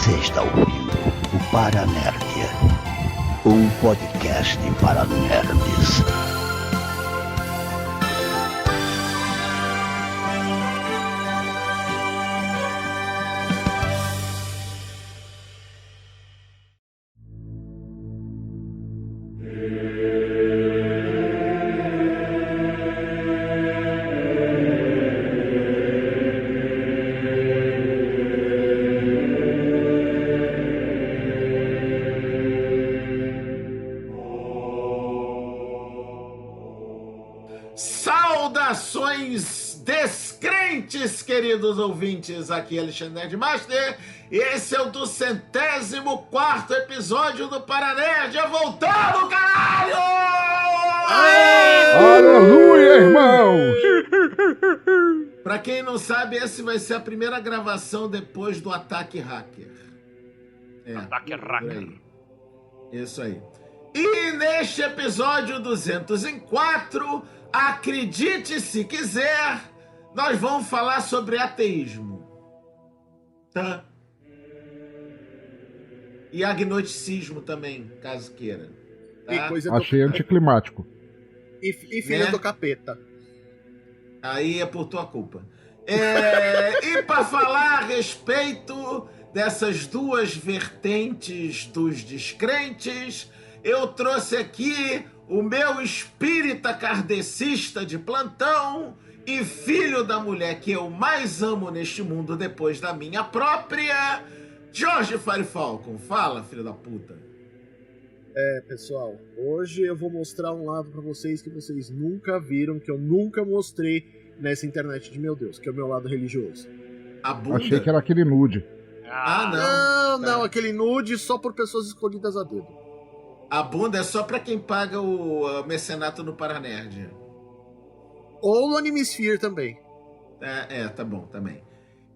Você está ouvindo o Paranerdia, um podcast para nerds. Saudações descrentes, queridos ouvintes, aqui é Alexandre Nerdmaster, e esse é o 204º episódio do Paranerdia, voltando, caralho! Aleluia, irmãos! Pra quem não sabe, esse vai ser a primeira gravação depois do ataque hacker. Ataque hacker. Isso aí. E neste episódio 204, acredite se quiser, nós vamos falar sobre ateísmo. Tá? E agnosticismo também, caso queira. Tá? Achei anticlimático. E filha do capeta. Aí é por tua culpa. E para falar a respeito dessas duas vertentes dos descrentes, eu trouxe aqui o meu espírita kardecista de plantão e filho da mulher que eu mais amo neste mundo depois da minha própria, Jorge Firefalcon. Fala, filho da puta. Pessoal, hoje eu vou mostrar um lado pra vocês que vocês nunca viram, que eu nunca mostrei nessa internet de meu Deus, que é o meu lado religioso. A bunda? Achei que era aquele nude. Não, aquele nude só por pessoas escolhidas a dedo. A bunda é só pra quem paga o mecenato no Paranerd. Ou no Animesphere também. Tá bom, também.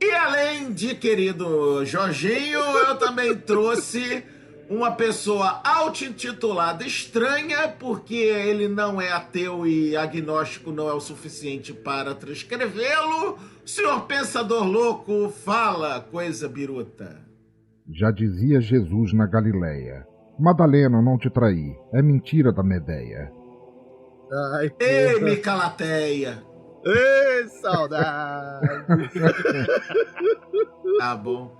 E além de querido Jorginho, eu também trouxe uma pessoa auto-intitulada estranha, porque ele não é ateu e agnóstico não é o suficiente para transcrevê-lo. Senhor Pensador Louco, fala, coisa biruta. Já dizia Jesus na Galileia: Madalena, não te traí, é mentira da Medeia. Ai, Ei, porra. Micalateia. Ei, saudade. Tá bom.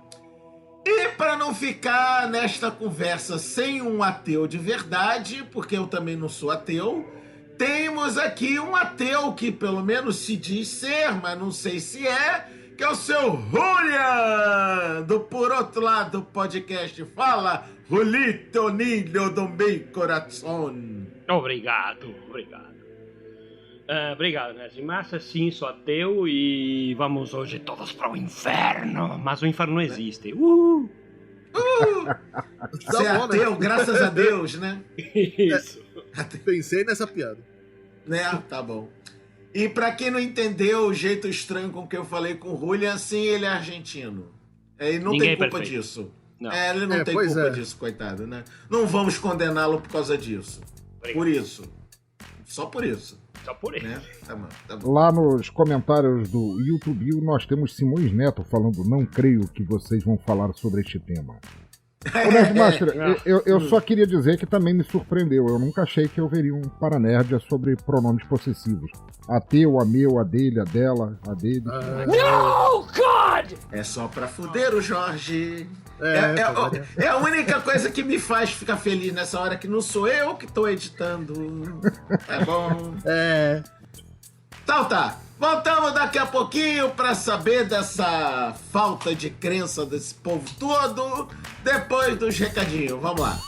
E para não ficar nesta conversa sem um ateu de verdade, porque eu também não sou ateu, temos aqui um ateu que pelo menos se diz ser, mas não sei se é, que é o seu Julian, do Por Outro Lado Podcast. Fala, Julito Nilho do meu coração. Obrigado. Obrigado, Nerdmaster. Sim, sou ateu e vamos hoje todos para o inferno. Mas o inferno não existe. Você é ateu, graças a Deus, né? Isso. Pensei nessa piada. Né? Tá bom. E pra quem não entendeu o jeito estranho com que eu falei com o Julian, sim, ele é argentino. E não Ninguém tem culpa perfeito. disso. Não. Ele não tem culpa é. disso, coitado, né? Não vamos condená-lo por causa disso. Obrigado. Por isso. Só por isso. Só por isso. Né? Tá bom. Lá nos comentários do YouTube nós temos Simões Neto falando: não creio que vocês vão falar sobre este tema. Ô, Nerdmaster, eu só queria dizer que também me surpreendeu. Eu nunca achei que eu veria um Paranerdia sobre pronomes possessivos. Ateu, a meu, a dele, a dela, a dele. No, God! É só pra fuder o Jorge. Tá É a única coisa que me faz ficar feliz nessa hora, que não sou eu que tô editando. Tá bom? Então tá. Voltamos daqui a pouquinho pra saber dessa falta de crença desse povo todo, depois dos recadinhos. Vamos lá.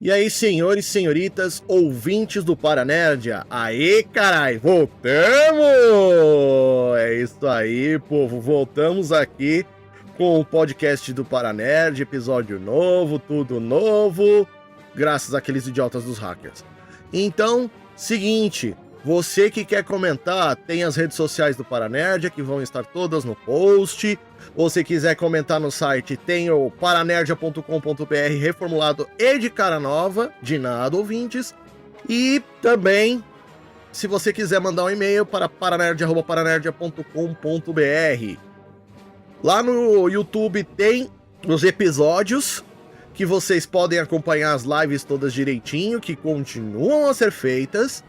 E aí, senhores e senhoritas, ouvintes do Paranerdia, aê, carai, voltamos! É isso aí, povo, voltamos aqui com o podcast do Paranerdia, episódio novo, tudo novo, graças àqueles idiotas dos hackers. Então, seguinte, você que quer comentar, tem as redes sociais do Paranerdia, que vão estar todas no post. Ou se quiser comentar no site, tem o paranerdia.com.br reformulado e de cara nova, de nada, ouvintes. E também, se você quiser mandar um e-mail para paranerdia@paranerdia.com.br. Lá no YouTube tem os episódios que vocês podem acompanhar as lives todas direitinho, que continuam a ser feitas.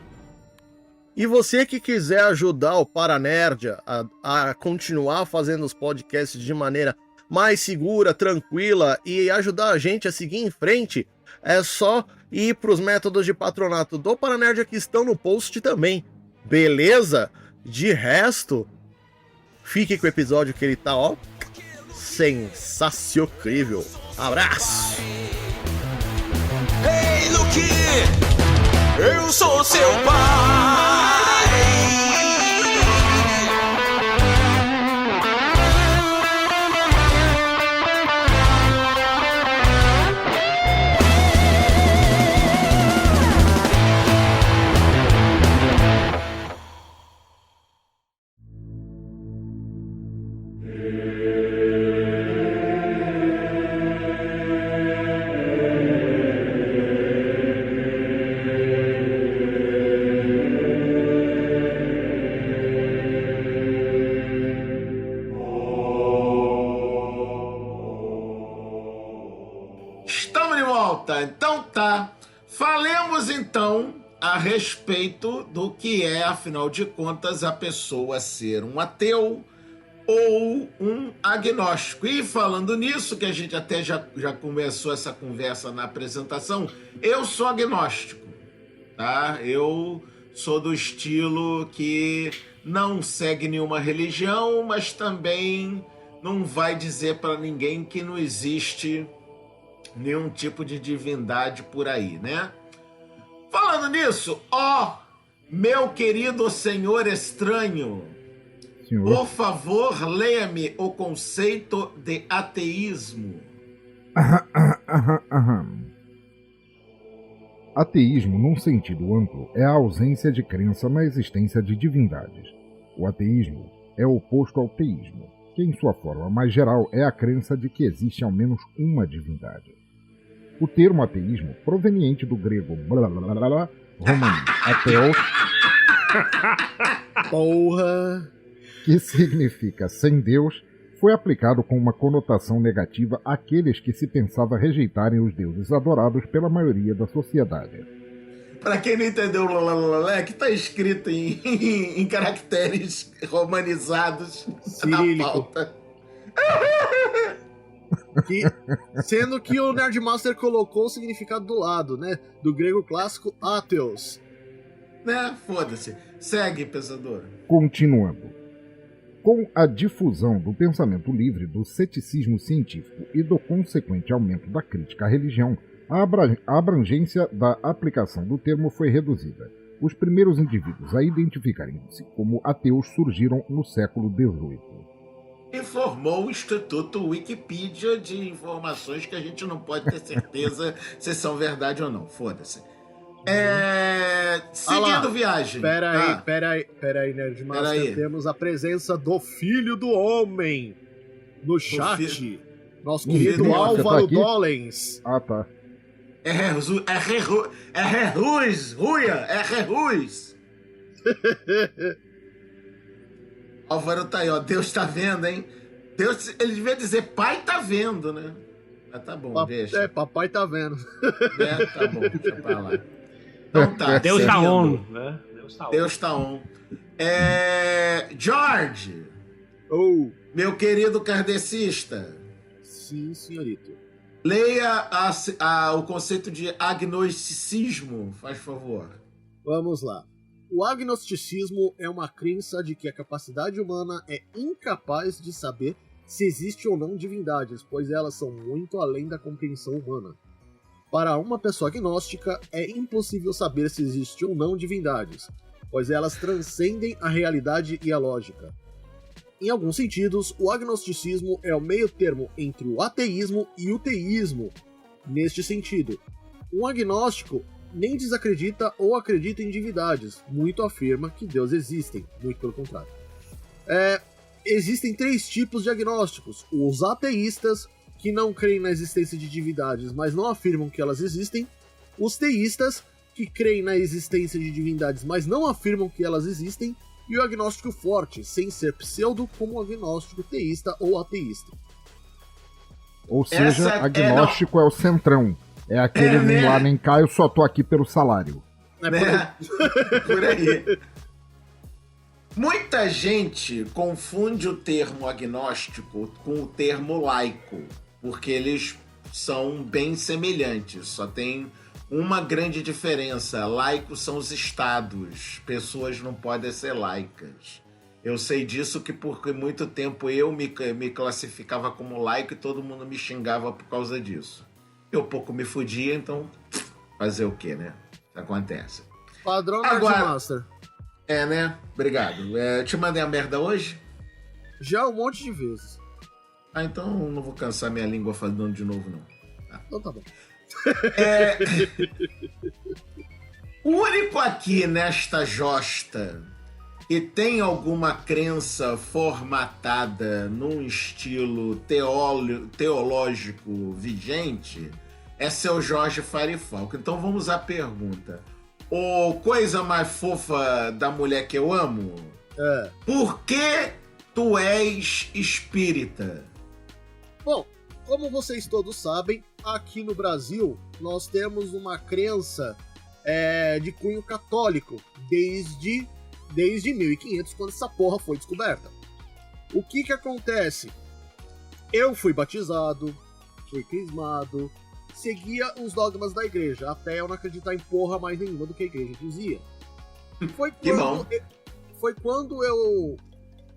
E você que quiser ajudar o Paranerdia a continuar fazendo os podcasts de maneira mais segura, tranquila e ajudar a gente a seguir em frente, é só ir para os métodos de patronato do Paranerdia que estão no post também. Beleza? De resto, fique com o episódio que ele tá, ó, sensacional. Abraço! Ei, Luke! Eu sou seu pai! Então tá, falemos então a respeito do que é, afinal de contas, a pessoa ser um ateu ou um agnóstico. E falando nisso, que a gente até já começou essa conversa na apresentação, eu sou agnóstico, tá? Eu sou do estilo que não segue nenhuma religião, mas também não vai dizer para ninguém que não existe nenhum tipo de divindade por aí, né? Falando nisso, meu querido senhor estranho, Senhor. Por favor, leia-me o conceito de ateísmo. Ateísmo, num sentido amplo, é a ausência de crença na existência de divindades. O ateísmo é oposto ao teísmo, que em sua forma mais geral é a crença de que existe ao menos uma divindade. O termo ateísmo, proveniente do grego romano ateos, Porra! que significa sem Deus, foi aplicado com uma conotação negativa àqueles que se pensava rejeitarem os deuses adorados pela maioria da sociedade. Para quem não entendeu o é que está escrito em caracteres romanizados Cirílico. na pauta. Sendo que o Nerdmaster colocou o significado do lado, né? Do grego clássico ateos. Né? Foda-se. Segue, pensador. Continuando. Com a difusão do pensamento livre, do ceticismo científico e do consequente aumento da crítica à religião, a abrangência da aplicação do termo foi reduzida. Os primeiros indivíduos a identificarem-se como ateus surgiram no século XVIII. Informou o Instituto Wikipedia de informações que a gente não pode ter certeza se são verdade ou não. Foda-se. Seguindo viagem. Pera aí, Nerdmaster. Temos a presença do Filho do Homem no chat. Nosso querido Álvaro Dollens. Ah, tá. É Reruz. Álvaro tá aí, ó. Deus tá vendo, hein? Deus, ele devia dizer pai tá vendo, né? Mas tá bom, deixa. Papai tá vendo. Tá bom, deixa pra lá. Então tá. Deus tá seguindo. on, né? Deus tá on. George. Meu querido kardecista. Sim, senhorito. Leia o conceito de agnosticismo, faz favor. Vamos lá. O agnosticismo é uma crença de que a capacidade humana é incapaz de saber se existe ou não divindades, pois elas são muito além da compreensão humana. Para uma pessoa agnóstica, é impossível saber se existe ou não divindades, pois elas transcendem a realidade e a lógica. Em alguns sentidos, o agnosticismo é o meio termo entre o ateísmo e o teísmo. Neste sentido, um agnóstico nem desacredita ou acredita em divindades, muito afirma que Deus existe, muito pelo contrário. Existem 3 tipos de agnósticos: os ateístas, que não creem na existência de divindades, mas não afirmam que elas existem; os teístas, que creem na existência de divindades, mas não afirmam que elas existem; e o agnóstico forte, sem ser pseudo, como o agnóstico teísta ou ateísta. Ou seja, agnóstico é o centrão. É aquele nem lá nem cá, eu só tô aqui pelo salário. Por aí. Muita gente confunde o termo agnóstico com o termo laico, porque eles são bem semelhantes, só tem uma grande diferença: laicos são os estados, pessoas não podem ser laicas. Eu sei disso que por muito tempo eu me classificava como laico e todo mundo me xingava por causa disso. Eu pouco me fudia, então fazer o quê, né? Acontece. Padrão Agora, Master. Né? Obrigado. Eu te mandei a merda hoje? Já um monte de vezes. Então não vou cansar minha língua falando de novo, não. Então tá bom. O único aqui nesta josta que tem alguma crença formatada num estilo teológico vigente é seu Jorge Farifalco. Então vamos à pergunta. O coisa mais fofa da mulher que eu amo? Por que tu és espírita? Bom, como vocês todos sabem, aqui no Brasil nós temos uma crença de cunho católico desde 1500, quando essa porra foi descoberta. O que acontece? Eu fui batizado, fui crismado, seguia os dogmas da igreja, até eu não acreditar em porra mais nenhuma do que a igreja dizia. Foi quando eu,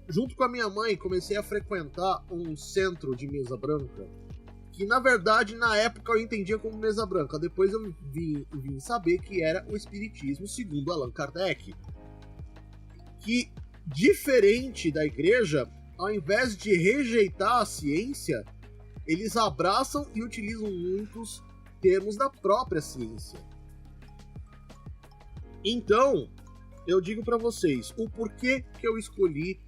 junto com a minha mãe, comecei a frequentar um centro de mesa branca, que na verdade na época eu entendia como mesa branca. Depois eu vim saber que era o espiritismo segundo Allan Kardec, que, diferente da igreja, ao invés de rejeitar a ciência, eles abraçam e utilizam muitos termos da própria ciência. Então, eu digo pra vocês o porquê que eu escolhi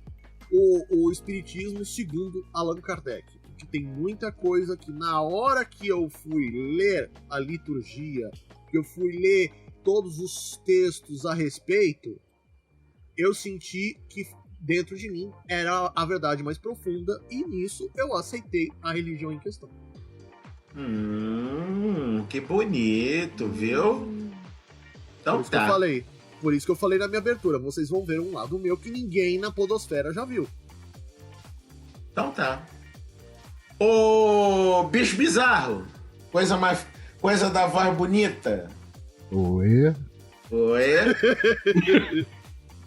o espiritismo segundo Allan Kardec. Porque tem muita coisa que na hora que eu fui ler a liturgia, que eu fui ler todos os textos a respeito, eu senti que dentro de mim era a verdade mais profunda, e nisso eu aceitei a religião em questão. Que bonito, viu? Então tá. Por isso que eu falei na minha abertura, vocês vão ver um lado meu que ninguém na podosfera já viu. Então tá. Ô, bicho bizarro, coisa da voz bonita. Oi.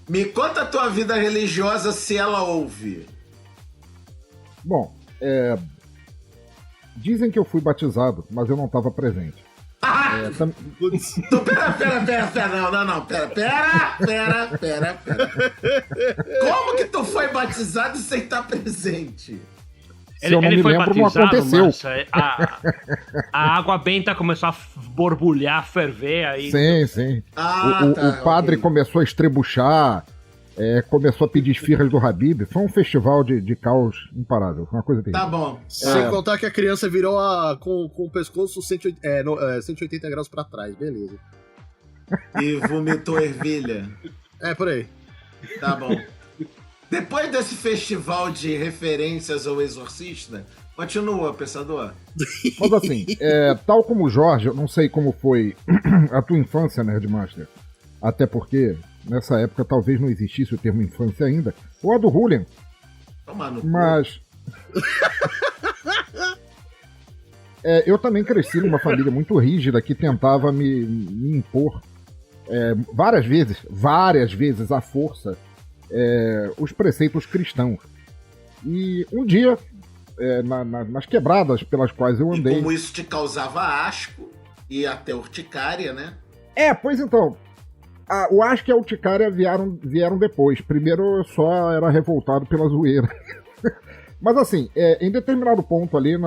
Me conta a tua vida religiosa, se ela ouve. Bom, dizem que eu fui batizado, mas eu não estava presente. Pera. Como que tu foi batizado sem estar presente? Se eu não me lembro, não aconteceu. Mas a água benta começou a borbulhar, ferver aí. Sim. O padre começou a estrebuchar, começou a pedir esfirras do Habib. Foi um festival de caos imparável. Foi uma coisa terrível. Tá bom. Sem contar que a criança virou com o pescoço 180 graus pra trás, beleza. E vomitou ervilha. Por aí. Tá bom. Depois desse festival de referências ao Exorcista, continua, pensador. Mas assim, tal como o Jorge, eu não sei como foi a tua infância, Nerdmaster. Até porque, nessa época, talvez não existisse o termo infância ainda. Ou a do Julian. Toma no cu. Mas... eu também cresci numa família muito rígida que tentava me impor várias vezes à força os preceitos cristãos. E um dia, nas quebradas pelas quais eu andei... E como isso te causava asco? e até urticária, né? Pois então. O Asca e a urticária vieram depois. Primeiro eu só era revoltado pela zoeira. Mas assim, em determinado ponto ali,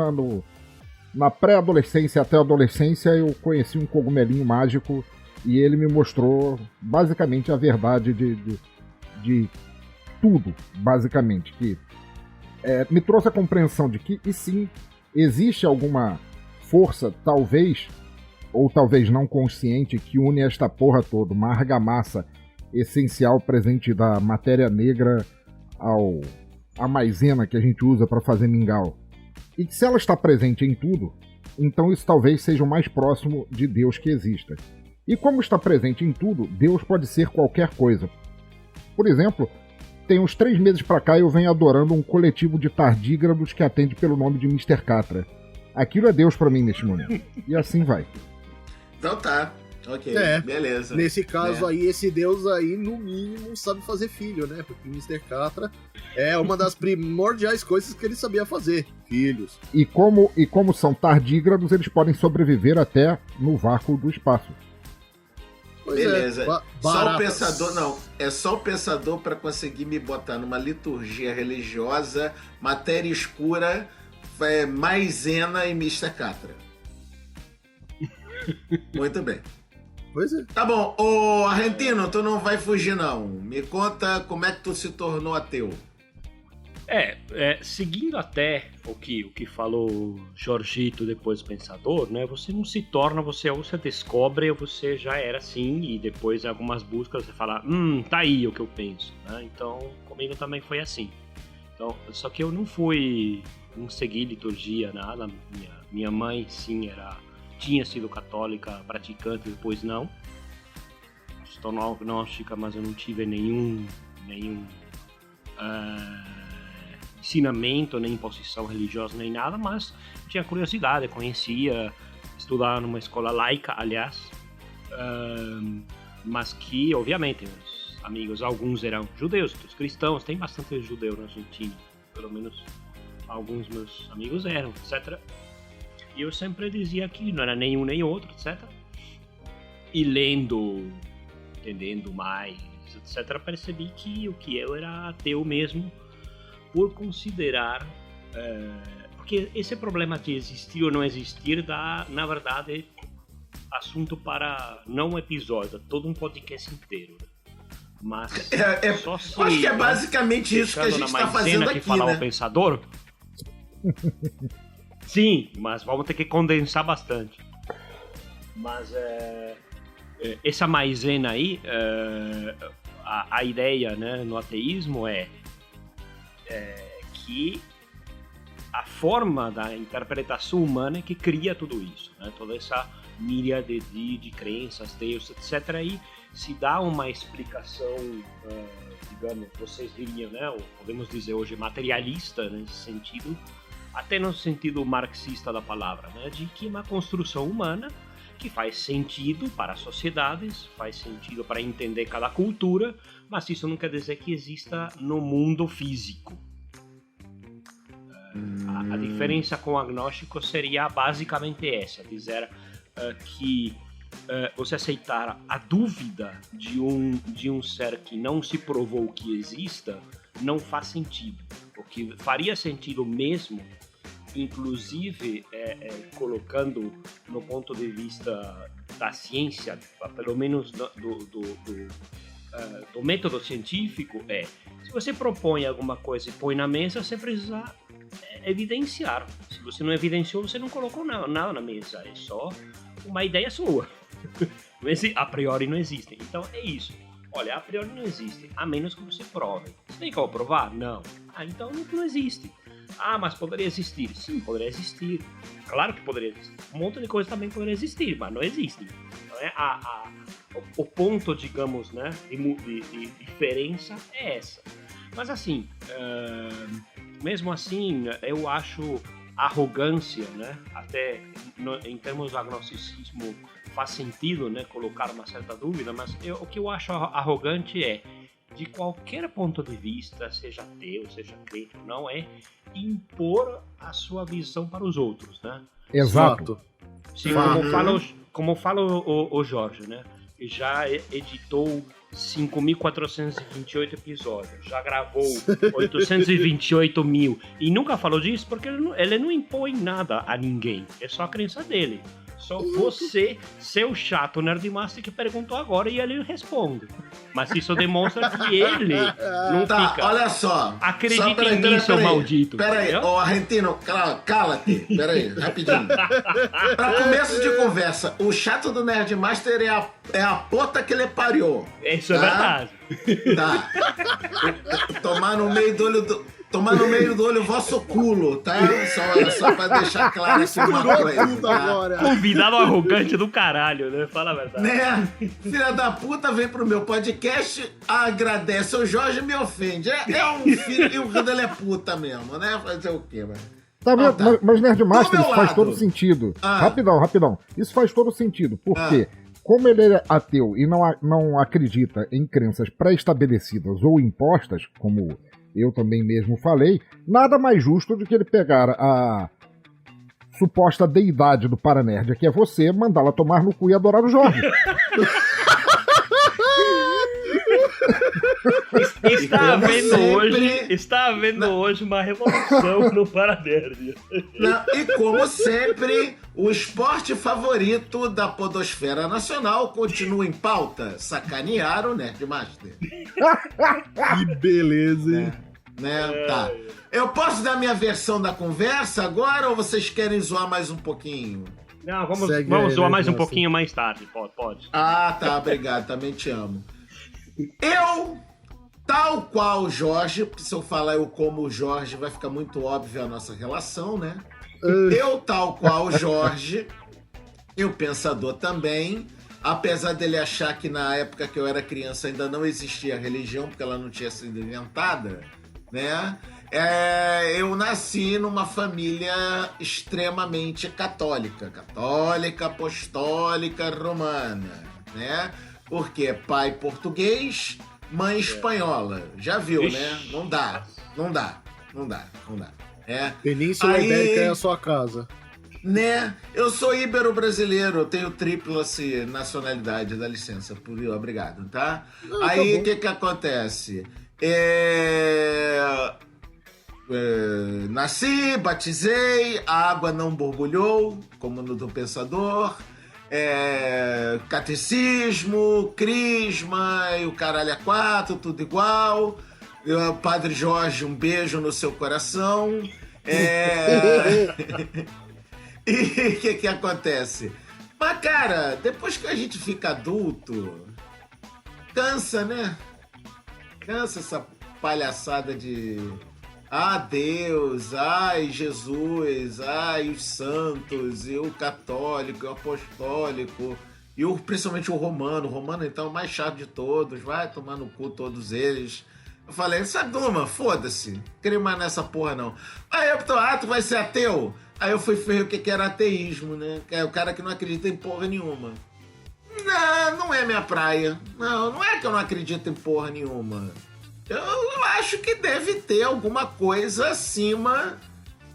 na pré-adolescência até a adolescência, eu conheci um cogumelinho mágico e ele me mostrou basicamente a verdade de tudo, basicamente. Que me trouxe a compreensão de que, e sim, existe alguma força, talvez, ou talvez não consciente, que une esta porra toda, uma argamassa essencial presente da matéria negra à maisena que a gente usa para fazer mingau. E que se ela está presente em tudo, então isso talvez seja o mais próximo de Deus que exista. E como está presente em tudo, Deus pode ser qualquer coisa. Por exemplo, tem uns 3 meses pra cá eu venho adorando um coletivo de tardígrados que atende pelo nome de Mr. Catra. Aquilo é Deus pra mim neste momento. E assim vai. Então tá. Ok, beleza. Nesse caso aí, esse deus aí, no mínimo, sabe fazer filho, né? Porque o Mr. Catra é uma das primordiais coisas que ele sabia fazer. Filhos. E como são tardígrados, eles podem sobreviver até no vácuo do espaço. Pois beleza. Só o pensador, não. É só o pensador para conseguir me botar numa liturgia religiosa, matéria escura, maisena e Mr. Catra. Muito bem. Pois é. Tá bom. Ô, Argentino, tu não vai fugir, não. Me conta como é que tu se tornou ateu. Seguindo até o que falou Jorgito, depois Pensador, né? Você não se torna, você ou você descobre ou você já era assim, e depois algumas buscas você fala, tá aí o que eu penso, né? Então, comigo também foi assim. Então, só que eu não segui liturgia, nada. Minha mãe, sim, tinha sido católica, praticante, depois não. Se tornou agnóstica, mas eu não tive nenhum ensinamento, nem imposição religiosa, nem nada, mas tinha curiosidade, conhecia, estudava numa escola laica, aliás, mas que, obviamente, meus amigos, alguns eram judeus, outros cristãos, tem bastante judeu na Argentina, pelo menos alguns meus amigos eram, etc. E eu sempre dizia que não era nenhum nem outro, etc. E lendo, entendendo mais, etc., percebi que o que eu era ateu mesmo, por considerar... porque esse problema de existir ou não existir dá, na verdade, assunto para não um episódio, todo um podcast inteiro. Mas só se... Acho que é basicamente isso que a gente está fazendo aqui, falar né? o pensador. Sim, mas vamos ter que condensar bastante. Mas essa maisena aí, a ideia, né, no ateísmo é que a forma da interpretação humana é que cria tudo isso, né? Toda essa míriade de crenças, Deus, etc. E se dá uma explicação, digamos, vocês diriam, né, ou podemos dizer hoje materialista nesse sentido, até no sentido marxista da palavra, né, de que uma construção humana que faz sentido para as sociedades, faz sentido para entender cada cultura, mas isso não quer dizer que exista no mundo físico. A diferença com o agnóstico seria basicamente essa, dizer que você aceitar a dúvida de um ser que não se provou que exista não faz sentido. O que faria sentido mesmo, inclusive colocando no ponto de vista da ciência, pelo menos do método científico, se você propõe alguma coisa e põe na mesa, você precisa evidenciar. Se você não evidenciou, você não colocou nada na mesa, é só uma ideia sua. A priori não existe. Então é isso. Olha, a priori não existe, a menos que você prove. Você tem como provar? Não. Então não existe. Mas poderia existir. Sim, poderia existir. Claro que poderia existir. Um monte de coisa também poderia existir, mas não existe. Então, o ponto, digamos, né, de diferença é essa. Mas assim, mesmo assim, eu acho arrogância, né, até em termos do agnosticismo faz sentido, né, colocar uma certa dúvida, mas o que eu acho arrogante é, de qualquer ponto de vista, seja ateu, seja crente ou não, é impor a sua visão para os outros, né? Exato. Sim, como fala como fala o Jorge, né? Já editou 5.428 episódios, já gravou 828 mil e nunca falou disso porque ele não impõe nada a ninguém, é só a crença dele. Só você, seu chato Nerdmaster, que perguntou agora e ele responde. Mas isso demonstra que ele não fica. Olha só. Acredita em mim, seu maldito. Peraí, ô Argentino, cala-te. Peraí, rapidinho. Pra começo de conversa, o chato do Nerdmaster é a puta que ele pariu. Isso é verdade. Tá. Tomar no meio do olho o vosso culo, tá? Só pra deixar claro assim uma coisa. Tá? Convidado arrogante do caralho, né? Fala a verdade. Né? Filha da puta vem pro meu podcast, agradece o Jorge e me ofende. É um filho, e o filho dele é puta mesmo, né? Fazer o quê, mano? Tá vendo? Tá. Mas Nerdmaster, isso faz lado. todo sentido. Rapidão. Isso faz todo sentido. Por quê? Como ele é ateu e não acredita em crenças pré-estabelecidas ou impostas, como eu também mesmo falei, nada mais justo do que ele pegar a suposta deidade do Paranerd, que é você, mandá-la tomar no cu e adorar o Jorge. Está havendo hoje uma revolução no Paranerd. E como sempre, o esporte favorito da podosfera nacional continua em pauta. Sacanear o Nerdmaster. Que beleza, hein? Tá. Eu posso dar minha versão da conversa agora ou vocês querem zoar mais um pouquinho? Não, vamos zoar mais um pouquinho mais tarde. Pode. Ah, tá, obrigado. Também te amo. Eu, tal qual o Jorge, porque se eu falar eu como o Jorge, vai ficar muito óbvio a nossa relação, né? Eu, tal qual o Jorge, eu pensador também, apesar dele achar que na época que eu era criança ainda não existia religião, porque ela não tinha sido inventada, né? Eu nasci numa família extremamente católica, apostólica, romana, né? Porque pai português, mãe espanhola. Já viu, né? Não dá. Península Ibérica é a sua casa. Né? Eu sou ibero-brasileiro, eu tenho tríplice nacionalidade, dá licença, obrigado, tá? Aí o que acontece? Nasci, batizei, a água não borbulhou, como no do Pensador. Catecismo, crisma e o caralho a quatro, tudo igual. Padre Jorge, um beijo no seu coração. E o que acontece? Mas, cara, depois que a gente fica adulto, cansa, né? Cansa essa palhaçada de Deus, Jesus, os santos, e o católico, e o apostólico, e principalmente o romano. O romano, então, é o mais chato de todos, vai tomar no cu todos eles. Eu falei, sabe uma? Foda-se, não queria mais nessa porra, não. Aí eu tô, tu vai ser ateu? Aí eu fui ver o que era ateísmo, né? É o cara que não acredita em porra nenhuma. Não é minha praia. Não é que eu não acredito em porra nenhuma. Eu acho que deve ter alguma coisa acima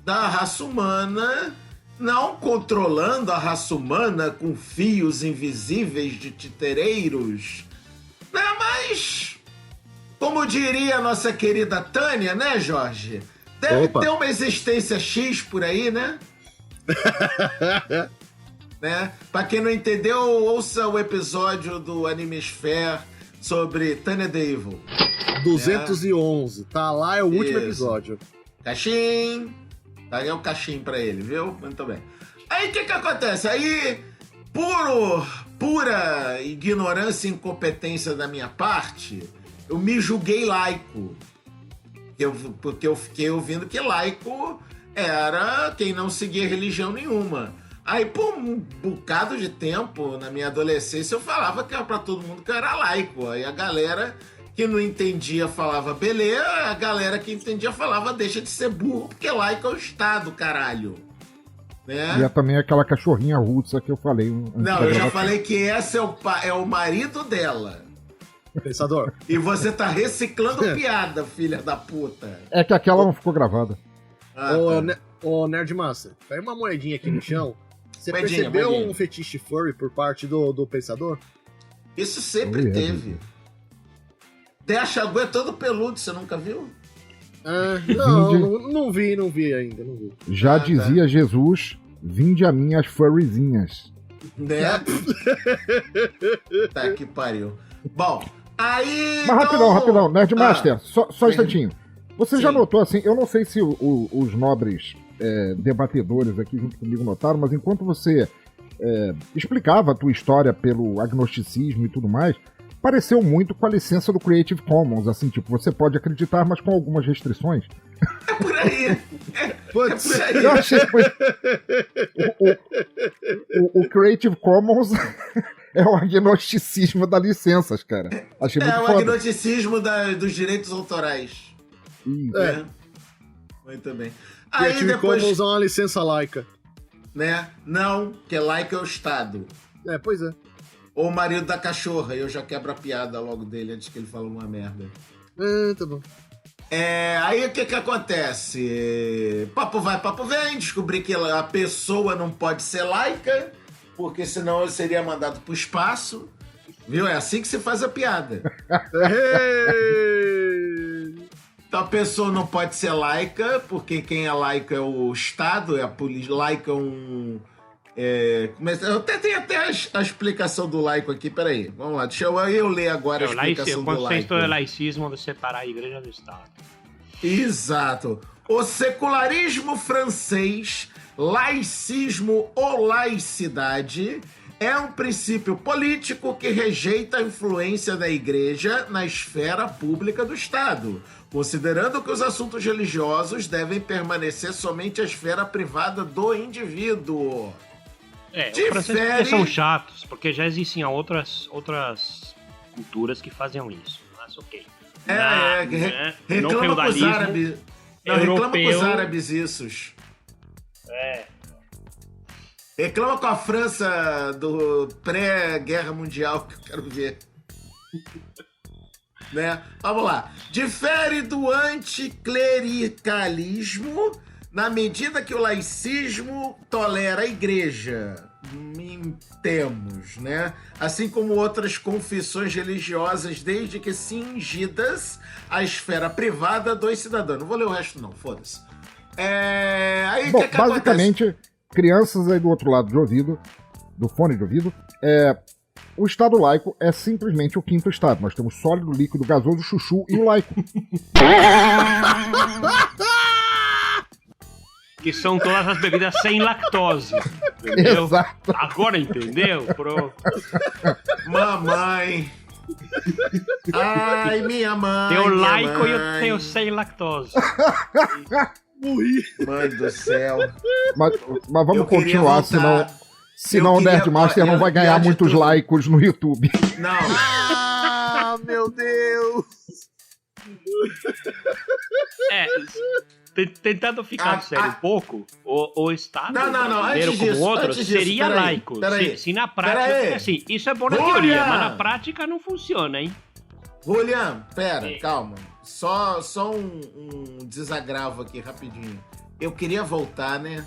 da raça humana, não controlando a raça humana com fios invisíveis de titereiros. Mas, como diria a nossa querida Tânia, né, Jorge? Deve ter uma existência X por aí, né? Né? Pra quem não entendeu, ouça o episódio do Animesphere sobre Tânia the Evil. 211, tá lá, é o último episódio. Caixim! Daí é o caixim pra ele, viu? Muito bem. Aí o que acontece? Aí, pura ignorância e incompetência da minha parte, eu me julguei laico. Porque eu fiquei ouvindo que laico era quem não seguia religião nenhuma. Aí, por um bocado de tempo, na minha adolescência, eu falava que era pra todo mundo que eu era laico. Aí a galera que não entendia falava beleza, a galera que entendia falava deixa de ser burro, porque laico é o Estado, caralho. Né? E é também aquela cachorrinha russa que eu falei. Não, eu já falei que esse é o marido dela. Pensador. E você tá reciclando piada, filha da puta. É que aquela não ficou gravada. Ô, Nerdmaster, pega uma moedinha aqui no chão Você Moedinha, percebeu moedinha. um fetiche furry por parte do pensador? Isso sempre teve. Tem a Xagu é todo peludo, você nunca viu? Ah, não vi ainda, não vi. Já dizia Jesus, vinde a mim as furryzinhas. Né? Tá que pariu. Bom, aí. Mas rapidão, Nerdmaster, só um instantinho. Você já Sim. notou assim, eu não sei se os nobres debatedores aqui junto comigo notaram, mas enquanto você explicava a tua história pelo agnosticismo e tudo mais, pareceu muito com a licença do Creative Commons, assim, tipo, você pode acreditar, mas com algumas restrições. É por aí. Putz, É por aí. Eu achei o Creative Commons é o agnosticismo das licenças, cara. Achei muito É o foda. agnosticismo dos direitos autorais. Isso. Né? Muito bem. Aí Creative depois. Commons é uma licença laica. Né? Não, que like é o Estado. Pois é. Ou o marido da cachorra, eu já quebro a piada logo dele antes que ele fale uma merda. Tá bom. Aí o que acontece? Papo vai, papo vem, descobri que a pessoa não pode ser laica, porque senão eu seria mandado pro espaço. Viu? É assim que se faz a piada. Então a pessoa não pode ser laica, porque quem é laico é o Estado, é a polícia. Laico é um... eu tenho até a explicação do laico aqui, peraí. Vamos lá, deixa eu ler agora a explicação do O laico. conceito de laicismo de separar a igreja do Estado. Exato. O secularismo francês, laicismo ou laicidade, é um princípio político que rejeita a influência da igreja na esfera pública do Estado, considerando que os assuntos religiosos devem permanecer somente à esfera privada do indivíduo. Os franceses são chatos, porque já existem outras culturas que faziam isso. Mas ok. Reclama com os árabes. Não, reclama com os europeu. árabes isso. Reclama com a França do pré-guerra mundial, que eu quero ver. Né? Vamos lá. Difere do anticlericalismo na medida que o laicismo tolera a igreja. Temos, né? Assim como outras confissões religiosas, desde que cingidas à esfera privada dos cidadãos. Não vou ler o resto, não, foda-se. Aí, Bom, que acontece? basicamente, crianças aí do outro lado do fone de ouvido, o estado laico é simplesmente o quinto estado. Nós temos sólido, líquido, gasoso, chuchu e o laico. Que são todas as bebidas sem lactose. Entendeu? Exato. Agora entendeu? Pronto. Mamãe. Ai, minha mãe. Tem o minha laico mãe. e eu tenho sem lactose. Mãe do céu. Mas Eu vamos queria continuar, voltar. senão Eu o queria- Nerdmaster não vai ganhar pior de muitos tudo. likes no YouTube. Não. Ah, meu Deus! Tentando ficar sério um pouco, o Estado Não, brasileiro antes como disso, outro antes disso, seria peraí, laico. peraí, Se na prática, peraí. assim, isso é bom na Olha! teoria, mas na prática não funciona, hein? Julian, pera, Sim. calma. Só um desagravo aqui rapidinho. Eu queria voltar, né?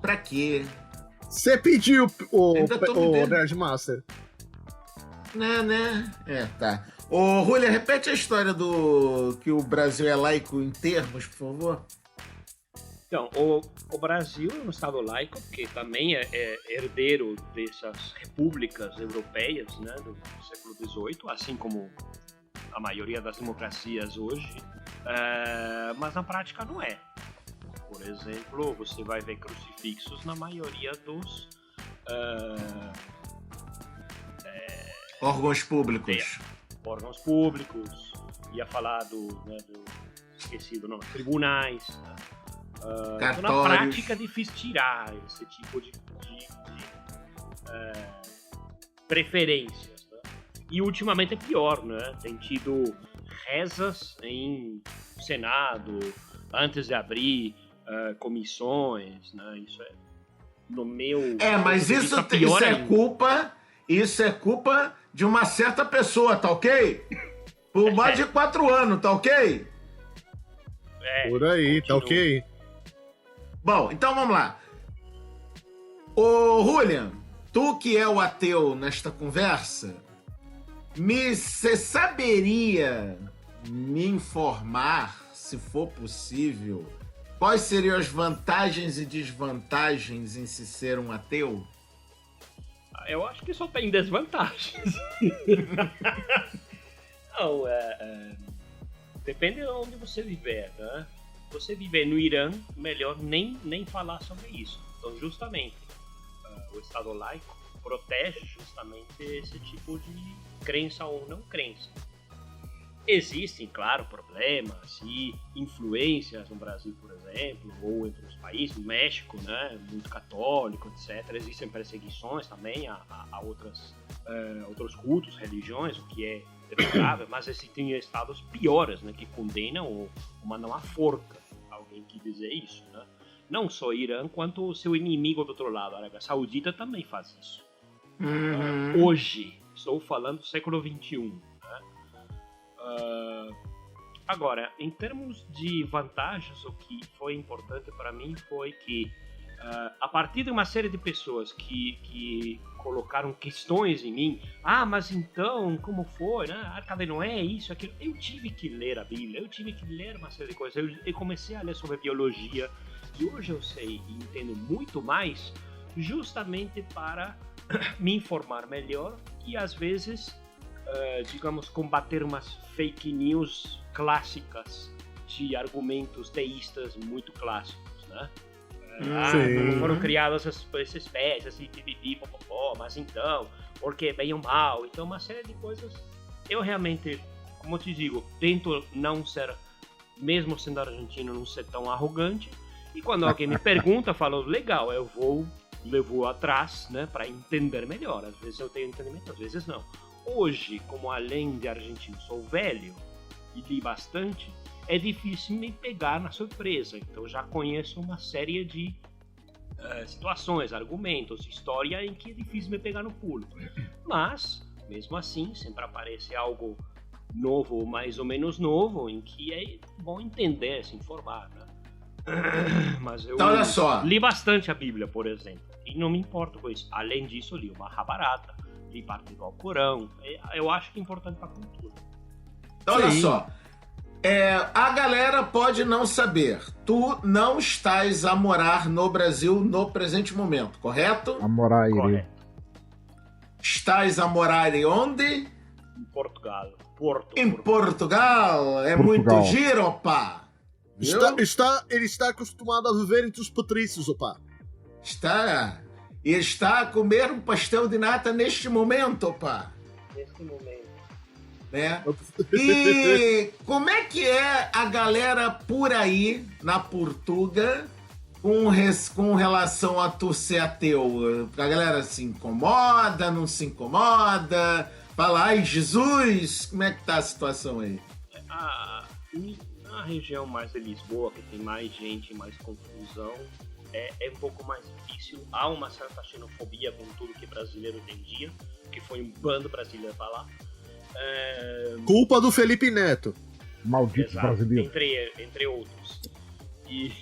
Pra quê? Você pediu Ainda tô me o vendo. Nerdmaster. Né? Tá. Ô, Julian, repete a história do que o Brasil é laico em termos, por favor. Então, o Brasil é um Estado laico, que também é herdeiro dessas repúblicas europeias, né, do século XVIII, assim como a maioria das democracias hoje, mas na prática não é. Por exemplo, você vai ver crucifixos na maioria dos Órgãos públicos. órgãos públicos, ia falar esquecido, não, tribunais, né? Então, na Cartórios. prática é difícil tirar esse tipo de preferências, né? E ultimamente é pior, né? Tem tido rezas em Senado antes de abrir comissões, né? Isso é no meu Mas ponto de isso vista, pior é ainda. culpa de uma certa pessoa, tá ok? Por mais de 4 anos, tá ok? Por aí, tá continua. ok? Bom, então vamos lá. Ô, Julian, tu que é o ateu nesta conversa, você saberia me informar, se for possível, quais seriam as vantagens e desvantagens em se ser um ateu? Eu acho que só tem desvantagens. Não, depende de onde você viver, né? Se você viver no Irã, melhor nem falar sobre isso. Então, justamente, o Estado laico protege justamente esse tipo de crença ou não crença. Existem, claro, problemas e influências no Brasil, por exemplo, ou entre os países, no México, né, muito católico, etc. Existem perseguições também a outros cultos, religiões, o que é deplorável, mas existem estados piores, né, que condenam ou mandam à forca alguém que dizer isso, né? Não só o Irã, quanto o seu inimigo do outro lado, a Arábia Saudita, também faz isso. Hoje, estou falando do século XXI. Agora, em termos de vantagens, o que foi importante para mim foi que, a partir de uma série de pessoas que colocaram questões em mim, mas então, como foi, né? Arca de Noé, isso, aquilo, eu tive que ler a Bíblia, eu tive que ler uma série de coisas, eu comecei a ler sobre biologia, e hoje eu sei e entendo muito mais, justamente para me informar melhor e, às vezes, digamos, combater umas fake news clássicas de argumentos teístas muito clássicos, né? Foram criadas essas espécies, assim, mas então, porque bem ou mal, então uma série de coisas. Eu realmente, como eu te digo, tento não ser, mesmo sendo argentino, não ser tão arrogante, e quando alguém me pergunta, eu falo, legal, eu levo atrás, né, para entender melhor. Às vezes eu tenho entendimento, às vezes não. Hoje, como além de argentino sou velho e li bastante, é difícil me pegar na surpresa. Então já conheço uma série de situações, argumentos, história em que é difícil me pegar no pulo. Mas, mesmo assim, sempre aparece algo novo ou mais ou menos novo em que é bom entender, se informar, né? Mas eu Então, olha só. Li bastante a Bíblia, por exemplo, e não me importo com isso. Além disso, li o Mahabharata, li parte do Alcorão. Eu acho que é importante para a cultura. Então, olha só. A galera pode não saber. Tu não estás a morar no Brasil no presente momento, correto? A morar aí. Correto. Estás a morar onde? Em Portugal. Em Portugal. É Portugal. muito giro, pá. Viu? Ele está acostumado a viver entre os patrícios, opa. Está a comer um pastel de nata neste momento, pá. Neste momento. Né? E como é que é a galera por aí, na Portuga, com relação a tu ser ateu? A galera se incomoda, não se incomoda? Fala, ai, Jesus, como é que tá a situação aí? Na região mais de Lisboa, que tem mais gente, mais confusão, é um pouco mais difícil. Há uma certa xenofobia com tudo que brasileiro tem dia, que foi um bando brasileiro pra lá. Culpa do Felipe Neto. Maldito Exato, brasileiro. entre outros. E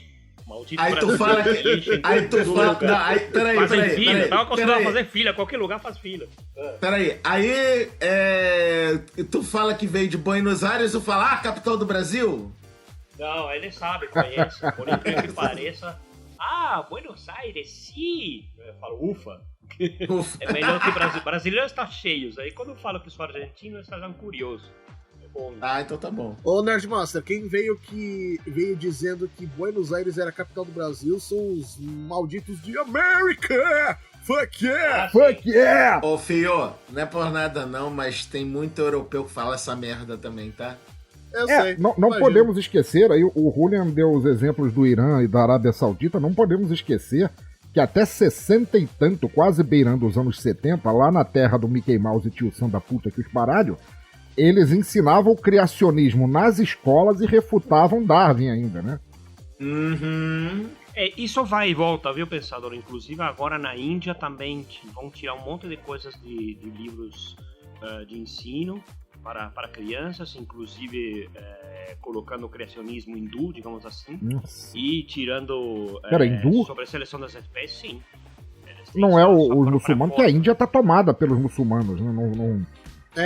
maldito Aí tu brasileiro. fala que... Aí tu fala... Não, aí, Fazem filha, tava acostumado a peraí. fazer filha, qualquer lugar faz filha. Peraí, aí tu fala que veio de Buenos Aires, tu fala, capital do Brasil? Não, ele sabe, conhece. Por incrível que pareça. Buenos Aires, sim! Eu falo, ufa. É melhor que Brasil. Brasileiros estão cheios. Aí quando eu falo que sou argentino, eles estão curiosos. É bom. Então tá bom. Ô, Nerdmaster, quem veio dizendo que Buenos Aires era a capital do Brasil são os malditos de América! Fuck yeah! Fuck yeah! Ô, Fio, não é por nada não, mas tem muito europeu que fala essa merda também, tá? Eu sei. Não imagino. podemos esquecer, aí o Julian deu os exemplos do Irã e da Arábia Saudita, não podemos esquecer que até 60 e tanto, quase beirando os anos 70, lá na terra do Mickey Mouse e tio Sam da puta que os baralho, eles ensinavam o criacionismo nas escolas e refutavam Darwin ainda, né? Uhum. Isso vai e volta, viu, pensador? Inclusive agora na Índia também vão tirar um monte de coisas de livros de ensino para crianças, inclusive colocando o criacionismo hindu, digamos assim, Nossa. e tirando Pera, hindu? sobre a seleção das espécies, sim. Não é os muçulmanos, que a Índia tá tomada pelos muçulmanos, né? Não...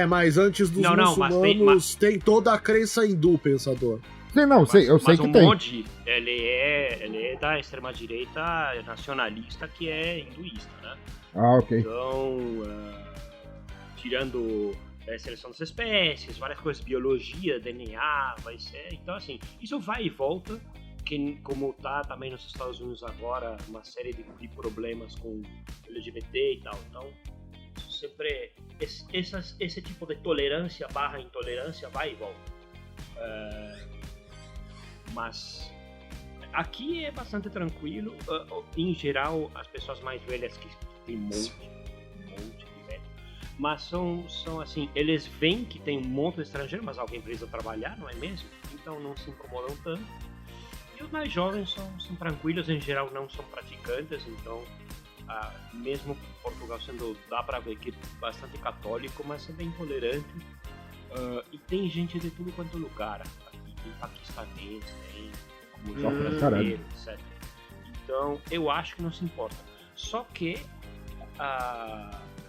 Mas antes dos muçulmanos tem toda a crença hindu, pensador. Sim, eu sei que tem. Mas o Modi, ele é da extrema-direita nacionalista que é hinduísta, né? Ah, ok. Então, tirando seleção das espécies, várias coisas, biologia, DNA, vai ser... Então, assim, isso vai e volta, que como tá também nos Estados Unidos agora, uma série de problemas com LGBT e tal. Então, sempre esse tipo de tolerância / intolerância vai e volta. Mas aqui é bastante tranquilo. Em geral, as pessoas mais velhas que tem um monte de velho, mas são assim, eles veem que tem um monte de estrangeiro, mas alguém precisa trabalhar, não é mesmo? Então não se incomodam tanto. E os mais jovens são tranquilos, em geral não são praticantes, então mesmo Portugal dá pra ver que é bastante católico, mas é bem tolerante. E tem gente de tudo quanto é lugar. Tem paquistanês, tem como brasileiro, etc. Então eu acho que não se importa. Só que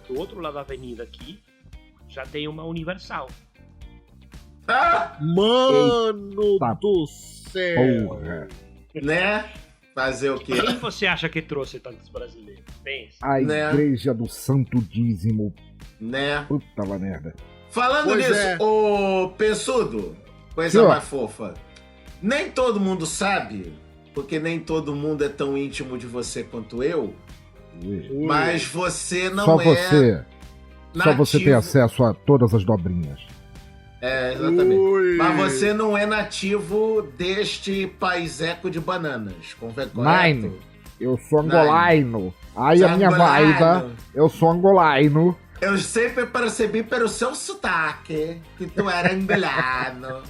do outro lado da avenida aqui já tem uma Universal. Mano Eita do céu! Porra. Né? Fazer o quê? Quem você acha que trouxe tantos brasileiros? Pensa. A Igreja do Santo Dízimo. Né? Puta la merda. Falando Pois nisso, ô Pensudo, coisa mais fofa. Nem todo mundo sabe, porque nem todo mundo é tão íntimo de você quanto eu, mas você não Só você nativo. tem acesso a todas as dobrinhas. Exatamente. Mas você não é nativo deste paiseco de bananas, correto? Nine. Eu sou angolaino. Aí a minha vaida, eu sou angolaino. Eu sempre percebi pelo seu sotaque que tu era angolano.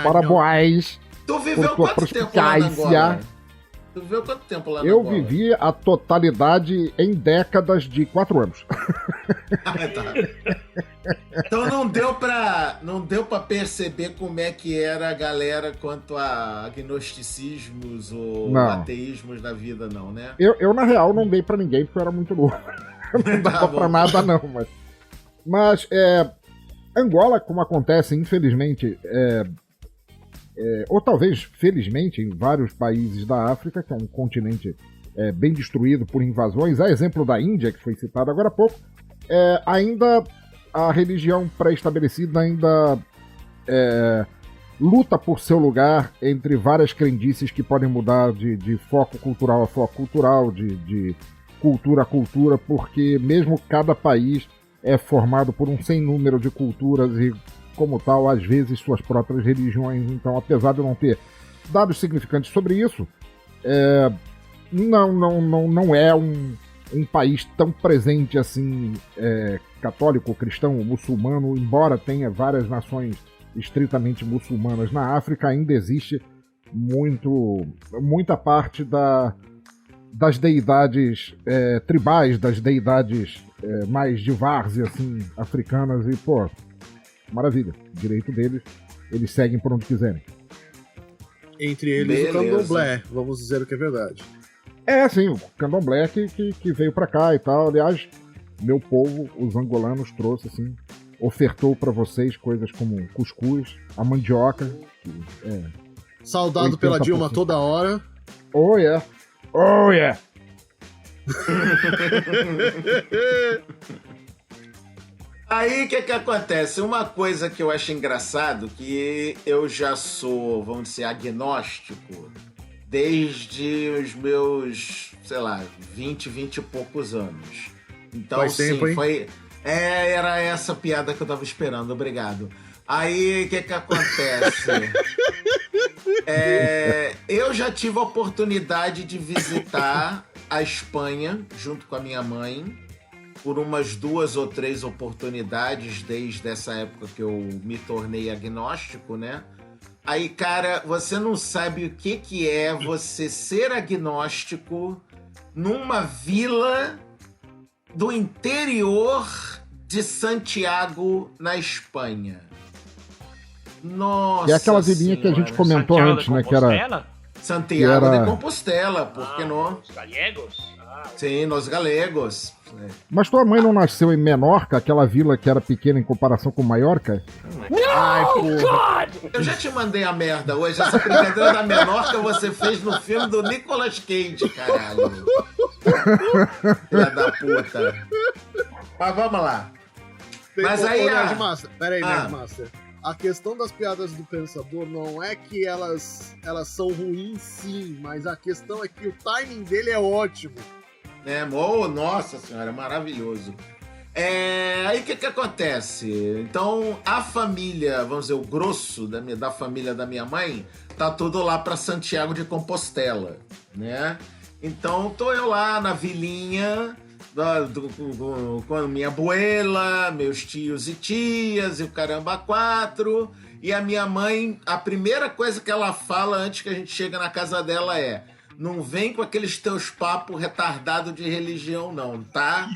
Parabéns. Tu viveu por quanto tua tempo lá na Angola? perspicácia. Tu viveu quanto tempo lá na Eu Angola? vivi a totalidade em décadas de 4 anos. Tá. Então não deu pra perceber como é que era a galera quanto a agnosticismos ou ateísmos da vida, não, né? Eu na real, não dei pra ninguém porque eu era muito novo. Não dava pra nada, não. Mas Angola, como acontece, infelizmente, ou talvez felizmente, em vários países da África, que é um continente bem destruído por invasões, a exemplo da Índia, que foi citado agora há pouco, ainda a religião pré-estabelecida ainda luta por seu lugar entre várias crendices que podem mudar de foco cultural a foco cultural, de cultura a cultura, porque mesmo cada país é formado por um sem número de culturas e, como tal, às vezes suas próprias religiões. Então, apesar de eu não ter dados significantes sobre isso, não é um país tão presente assim, católico, cristão, muçulmano, embora tenha várias nações estritamente muçulmanas na África, ainda existe muita parte das deidades tribais, das deidades mais de várzea, assim, africanas, e, pô, maravilha, direito deles, eles seguem por onde quiserem. Entre eles o candomblé, vamos dizer o que é verdade. Sim, o candomblé que veio pra cá e tal. Aliás, meu povo, os angolanos, trouxe, assim, ofertou pra vocês coisas como cuscuz, a mandioca, que saudado pela Dilma toda hora. Oh, yeah. Oh, yeah. Aí o que acontece? Uma coisa que eu acho engraçado, que eu já sou, vamos dizer, agnóstico desde os meus, sei lá, 20 e poucos anos. Então, faz sim, tempo, hein? foi. Era essa piada que eu tava esperando, obrigado. Aí o que acontece? Eu já tive a oportunidade de visitar a Espanha junto com a minha mãe por umas 2 ou 3 oportunidades desde essa época que eu me tornei agnóstico, né? Aí, cara, você não sabe o que é você ser agnóstico numa vila do interior de Santiago, na Espanha. Nossa. E aquela vilinha que a gente comentou Santiago antes, de né? Que era Santiago que era... de Compostela, por que não? Os gallegos? Sim, nos Galegos. Mas tua mãe não nasceu em Menorca, aquela vila que era pequena em comparação com Maiorca? Ai, porra. Eu já te mandei a merda hoje. Essa brincadeira da Menorca você fez no filme do Nicolas Cage, caralho. Filha da puta. Mas vamos lá. Mas aí, Nerdmaster, peraí, Ah. Nerdmaster. A questão das piadas do Pensador não é que elas são ruins, sim, mas a questão é que o timing dele é ótimo. Nossa senhora, maravilhoso. Aí o que acontece? Então, a família, vamos dizer, o grosso da família da minha mãe, tá tudo lá para Santiago de Compostela, né? Então, tô eu lá na vilinha com a minha abuela, meus tios e tias, e o caramba 4. E a minha mãe, a primeira coisa que ela fala antes que a gente chega na casa dela é: não vem com aqueles teus papos retardados de religião, não, tá?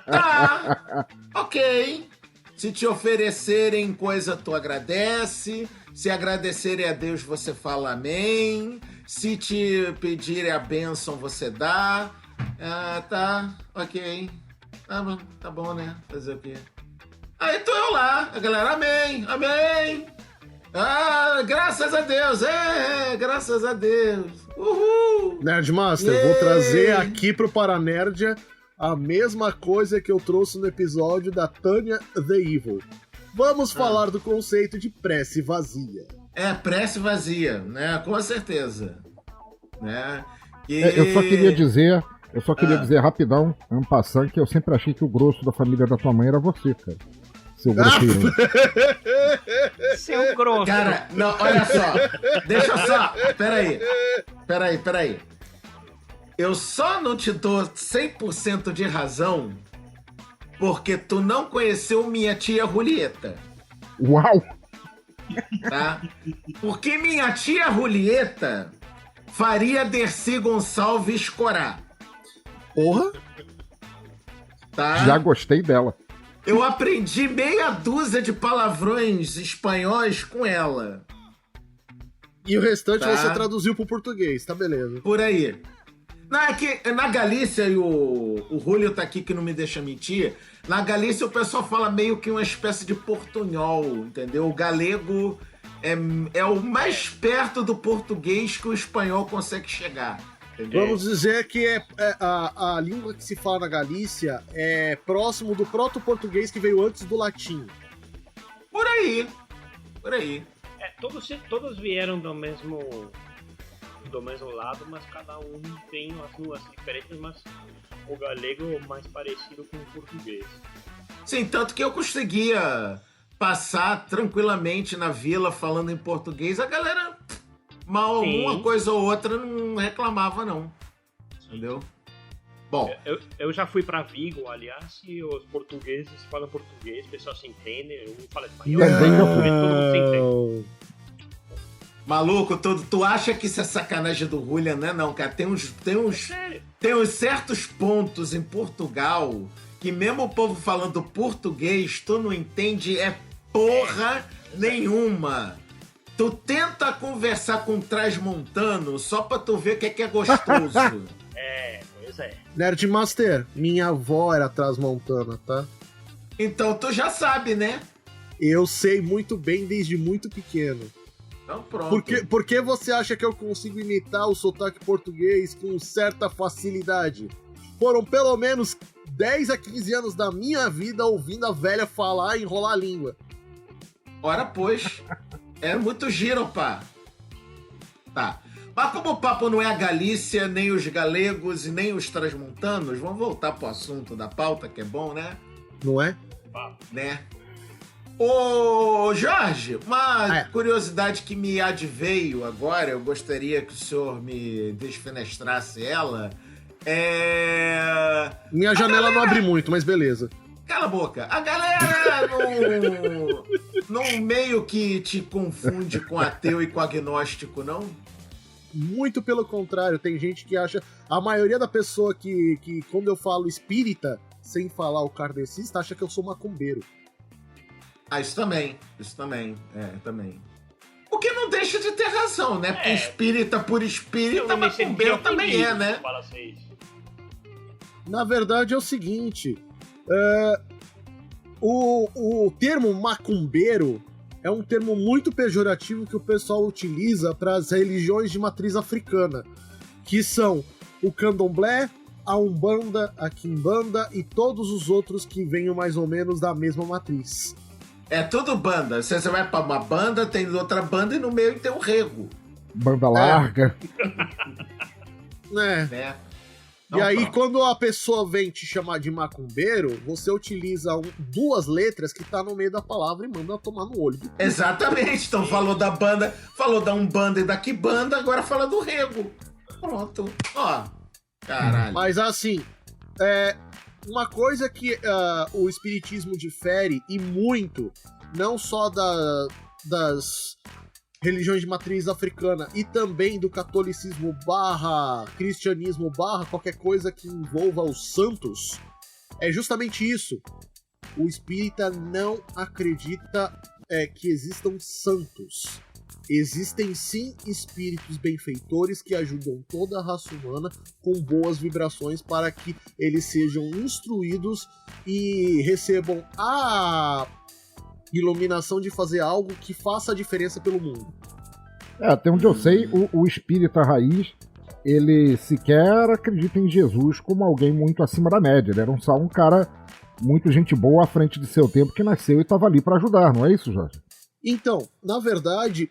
Tá, ok. Se te oferecerem coisa, tu agradece. Se agradecerem a Deus, você fala amém. Se te pedirem a bênção, você dá. Tá, ok. Tá bom, né? Fazer o quê? Aí tô eu lá, a galera, amém, amém. Graças a Deus, graças a Deus. Uhul. Nerdmaster, Yeah. vou trazer aqui pro Paranerdia a mesma coisa que eu trouxe no episódio da Tânia The Evil. Vamos falar do conceito de prece vazia. Prece vazia, né? Com certeza. Né? Eu só queria dizer rapidão, en passant, que eu sempre achei que o grosso da família da tua mãe era você, cara. Seu grosseiro. Seu grosso. Cara, não, olha só. Deixa eu só. Peraí. Eu só não te dou 100% de razão porque tu não conheceu minha tia Julieta, Uau! tá? Porque minha tia Julieta faria Dercy Gonçalves Corá, Porra? tá? Já gostei dela. Eu aprendi meia dúzia de palavrões espanhóis com ela. E o restante Tá. você traduziu pro português, tá beleza. Por aí. Na Galícia, e o Julio tá aqui que não me deixa mentir, na Galícia o pessoal fala meio que uma espécie de portunhol, entendeu? O galego é o mais perto do português que o espanhol consegue chegar. Entendeu? Vamos dizer que a língua que se fala na Galícia é próximo do proto-português que veio antes do latim. Por aí. Todos vieram do mesmo lado, mas cada um tem as suas diferenças, mas o galego é mais parecido com o português. Sim, tanto que eu conseguia passar tranquilamente na vila falando em português, a galera, mal Sim. uma coisa ou outra, não reclamava, não. Entendeu? Bom, Eu já fui pra Vigo, aliás, e os portugueses falam português, o pessoal se entende, eu falo espanhol, Também já todo fui. mundo se entende. maluco, tu acha que isso é sacanagem do Julian, né? Não, cara, tem uns certos pontos em Portugal que mesmo o povo falando português, tu não entende porra nenhuma. Tu tenta conversar com um transmontano só pra tu ver o que é gostoso. Pois é. Nerdmaster, minha avó era transmontana, tá? Então tu já sabe, né? Eu sei muito bem desde muito pequeno. Então pronto. Por que você acha que eu consigo imitar o sotaque português com certa facilidade? Foram pelo menos 10 a 15 anos da minha vida ouvindo a velha falar e enrolar a língua. Ora, pois. É muito giro, pá. Tá. Mas como o papo não é a Galícia, nem os galegos e nem os transmontanos, vamos voltar pro assunto da pauta, que é bom, né? Não é? Né? Ô, Jorge, uma curiosidade que me adveio agora, eu gostaria que o senhor me desfenestrasse ela, Minha janela não abre muito, mas beleza. Cala a boca. A galera não meio que te confunde com ateu e com agnóstico, não? Muito pelo contrário, tem gente que acha... A maioria da pessoa que quando eu falo espírita, sem falar o kardecista, acha que eu sou macumbeiro. Isso também. Também. O que não deixa de ter razão, né? Porque espírita por espírita, macumbeiro também né? Fala assim isso. Na verdade é o seguinte, o termo macumbeiro é um termo muito pejorativo que o pessoal utiliza para as religiões de matriz africana, que são o candomblé, a umbanda, a quimbanda e todos os outros que venham mais ou menos da mesma matriz. É tudo banda. Você vai pra uma banda, tem outra banda e no meio tem um rego. Banda larga. Né? Né? E aí, quando a pessoa vem te chamar de macumbeiro, você utiliza duas letras que tá no meio da palavra e manda tomar no olho. Exatamente. Então falou da banda, falou da umbanda e da quibanda, agora fala do rego. Pronto. Ó. Caralho. Mas assim, uma coisa que o espiritismo difere, e muito, não só das religiões de matriz africana, e também do catolicismo / cristianismo / qualquer coisa que envolva os santos, é justamente isso. O espírita não acredita que existam santos. Existem sim espíritos benfeitores que ajudam toda a raça humana com boas vibrações para que eles sejam instruídos e recebam a iluminação de fazer algo que faça a diferença pelo mundo. Até onde eu sei, o espírita raiz, ele sequer acredita em Jesus como alguém muito acima da média. Ele era só um cara muito gente boa à frente de seu tempo que nasceu e estava ali para ajudar, não é isso, Jorge? Então, na verdade,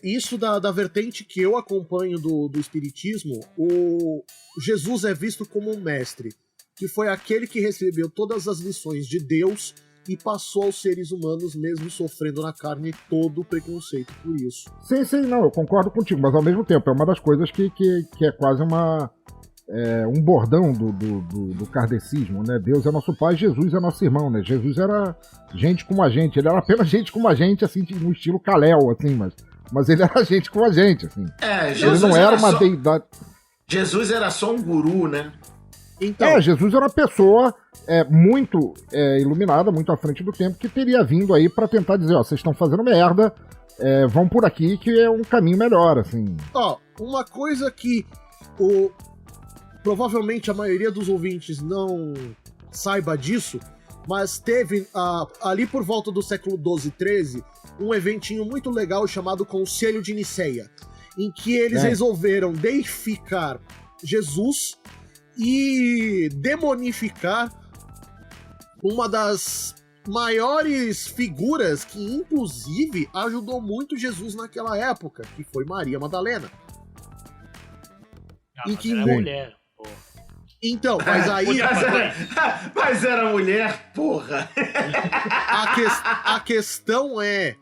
isso da vertente que eu acompanho do espiritismo, o Jesus é visto como um mestre, que foi aquele que recebeu todas as lições de Deus e passou aos seres humanos, mesmo sofrendo na carne todo o preconceito por isso. Sim, não, eu concordo contigo, mas ao mesmo tempo é uma das coisas que é quase um bordão do kardecismo, né? Deus é nosso pai, Jesus é nosso irmão, né? Jesus era gente como a gente, ele era apenas gente como a gente, assim, no estilo Kal-El, assim, mas ele era gente como a gente, assim. Jesus ele não era uma deidade. Jesus era só um guru, né? Então, Jesus era uma pessoa muito iluminada, muito à frente do tempo, que teria vindo aí pra tentar dizer, ó, vocês estão fazendo merda, vão por aqui que é um caminho melhor, assim. Ó, uma coisa que provavelmente a maioria dos ouvintes não saiba disso, mas teve ali por volta do século XII e XIII um eventinho muito legal chamado Conselho de Niceia, em que eles resolveram deificar Jesus e demonificar uma das maiores figuras que inclusive ajudou muito Jesus naquela época, que foi Maria Madalena. E que mulher. Então, mas aí... mas era mulher, porra! A questão é...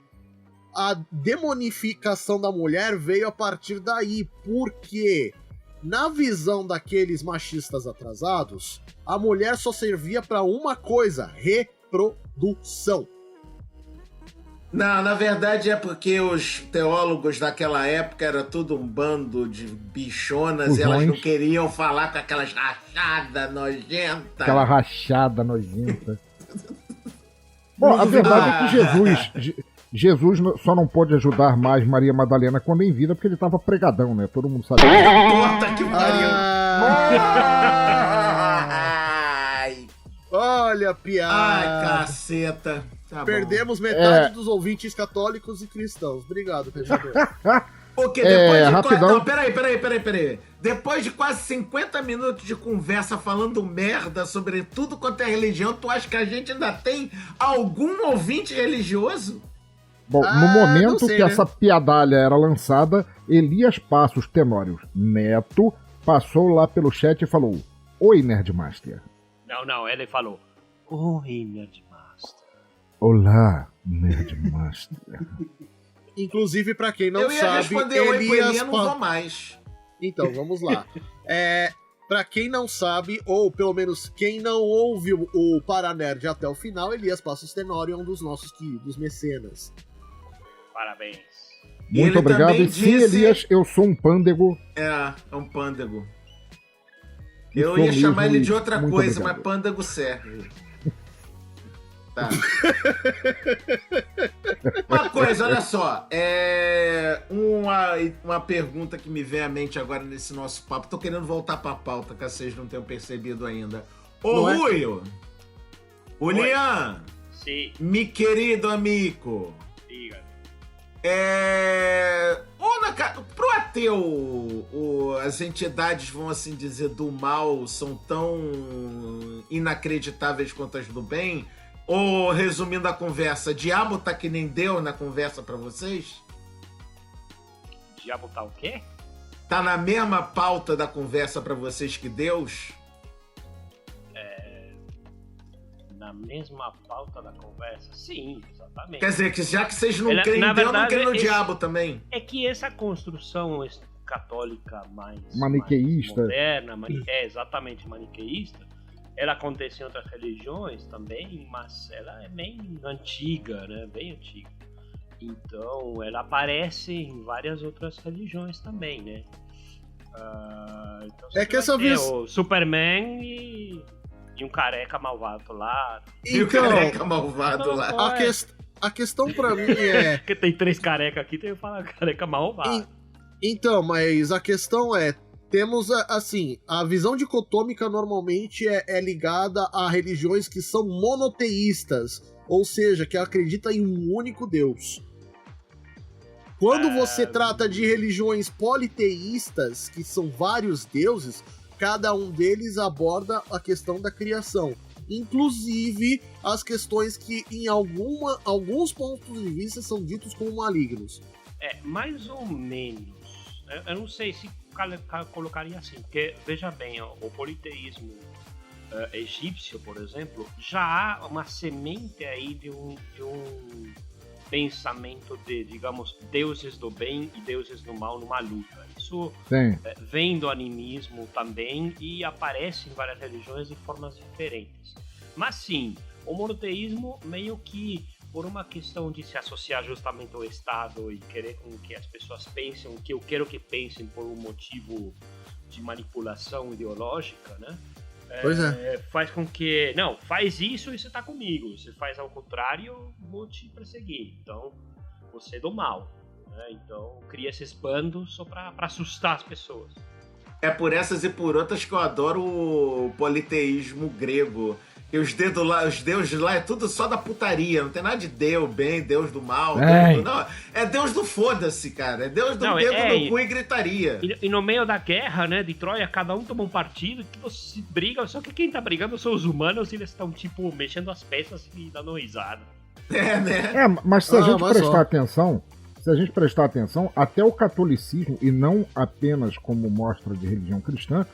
A demonificação da mulher veio a partir daí, porque na visão daqueles machistas atrasados, a mulher só servia pra uma coisa, reprodução. Não, na verdade é porque os teólogos daquela época era tudo um bando de bichonas e elas não queriam falar com aquelas rachadas nojentas. Aquela rachada nojenta. Bom, a verdade é que Jesus só não pôde ajudar mais Maria Madalena quando em vida porque ele tava pregadão, né? Todo mundo sabe. Puta que pariu! Olha a piada! Ai, caceta! Tá Perdemos metade dos ouvintes católicos e cristãos. Obrigado, Peixador. Porque depois de rapidão. Não, peraí. Depois de quase 50 minutos de conversa falando merda sobre tudo quanto é religião, tu acha que a gente ainda tem algum ouvinte religioso? Bom, no momento sei, que né? essa piadalha era lançada, Elias Passos Tenório Neto passou lá pelo chat e falou: Oi, Nerdmaster. Não, ele falou: Oi, Nerdmaster. Olá, Nerdmaster. Inclusive, pra quem não Eu ia sabe, responder oi pro Elias Elias, não vou mais. Então, vamos lá. Pra quem não sabe, ou pelo menos quem não ouve o Paranerd até o final, Elias Passos Tenório é um dos nossos queridos mecenas. Parabéns. Muito Ele obrigado. também E sim, disse- Elias, eu sou um pândego. É um pândego. E Eu sou ia chamar mesmo, ele de outra muito coisa, obrigado. mas pândego serve. Tá. Uma coisa, olha só. Uma pergunta que me vem à mente agora nesse nosso papo. Tô querendo voltar pra pauta, que vocês não tenham percebido ainda. Ô, Rui! Julian! Sim. Mi querido amigo! Diga. Pro ateu, as entidades, vão assim dizer, do mal são tão inacreditáveis quanto as do bem? Ou, resumindo a conversa, diabo tá que nem Deus na conversa pra vocês? Diabo tá o quê? Tá na mesma pauta da conversa pra vocês que Deus? Na mesma pauta da conversa? Sim, exatamente. Quer dizer, que já que vocês não creem em Deus, não creem no diabo também. É que essa construção católica mais maniqueísta, mais moderna, exatamente maniqueísta, ela acontece em outras religiões também, mas ela é bem antiga, né? Bem antiga. Então, ela aparece em várias outras religiões também, né? Então, É que essa vez o Superman e um careca malvado lá. E o careca malvado lá. A questão pra mim é... Porque tem 3 carecas aqui, tem que falar careca malvado. Então, mas a questão é, temos, assim, a visão dicotômica normalmente é ligada a religiões que são monoteístas, ou seja, que acreditam em um único Deus. Quando você trata de religiões politeístas, que são vários deuses, cada um deles aborda a questão da criação. Inclusive as questões que em alguns pontos de vista são ditos como malignos. Mais ou menos. Eu não sei se colocaria assim, porque, veja bem, o politeísmo egípcio, por exemplo, já há uma semente aí de um pensamento de, digamos, deuses do bem e deuses do mal numa luta. Isso vem do animismo também e aparece em várias religiões de formas diferentes. Mas sim, o monoteísmo meio que por uma questão de se associar justamente ao Estado e querer com que as pessoas pensem o que eu quero que pensem por um motivo de manipulação ideológica, né? Pois é. Faz com que, não, faz isso e você tá comigo. Se faz ao contrário, vou te perseguir. Então, você é do mal. Né? Então, cria esses bandos só pra assustar as pessoas. É por essas e por outras que eu adoro o politeísmo grego. E os deuses lá é tudo só da putaria. Não tem nada de Deus bem, Deus do mal. Não, é Deus do foda-se, cara. É Deus do dedo no cu e gritaria. E no meio da guerra, né, de Troia, cada um toma um partido e tipo, se briga. Só que quem tá brigando são os humanos e eles estão, tipo, mexendo as peças e dando risada. Mas se a gente prestar atenção, até o catolicismo, e não apenas como mostra de religião cristã,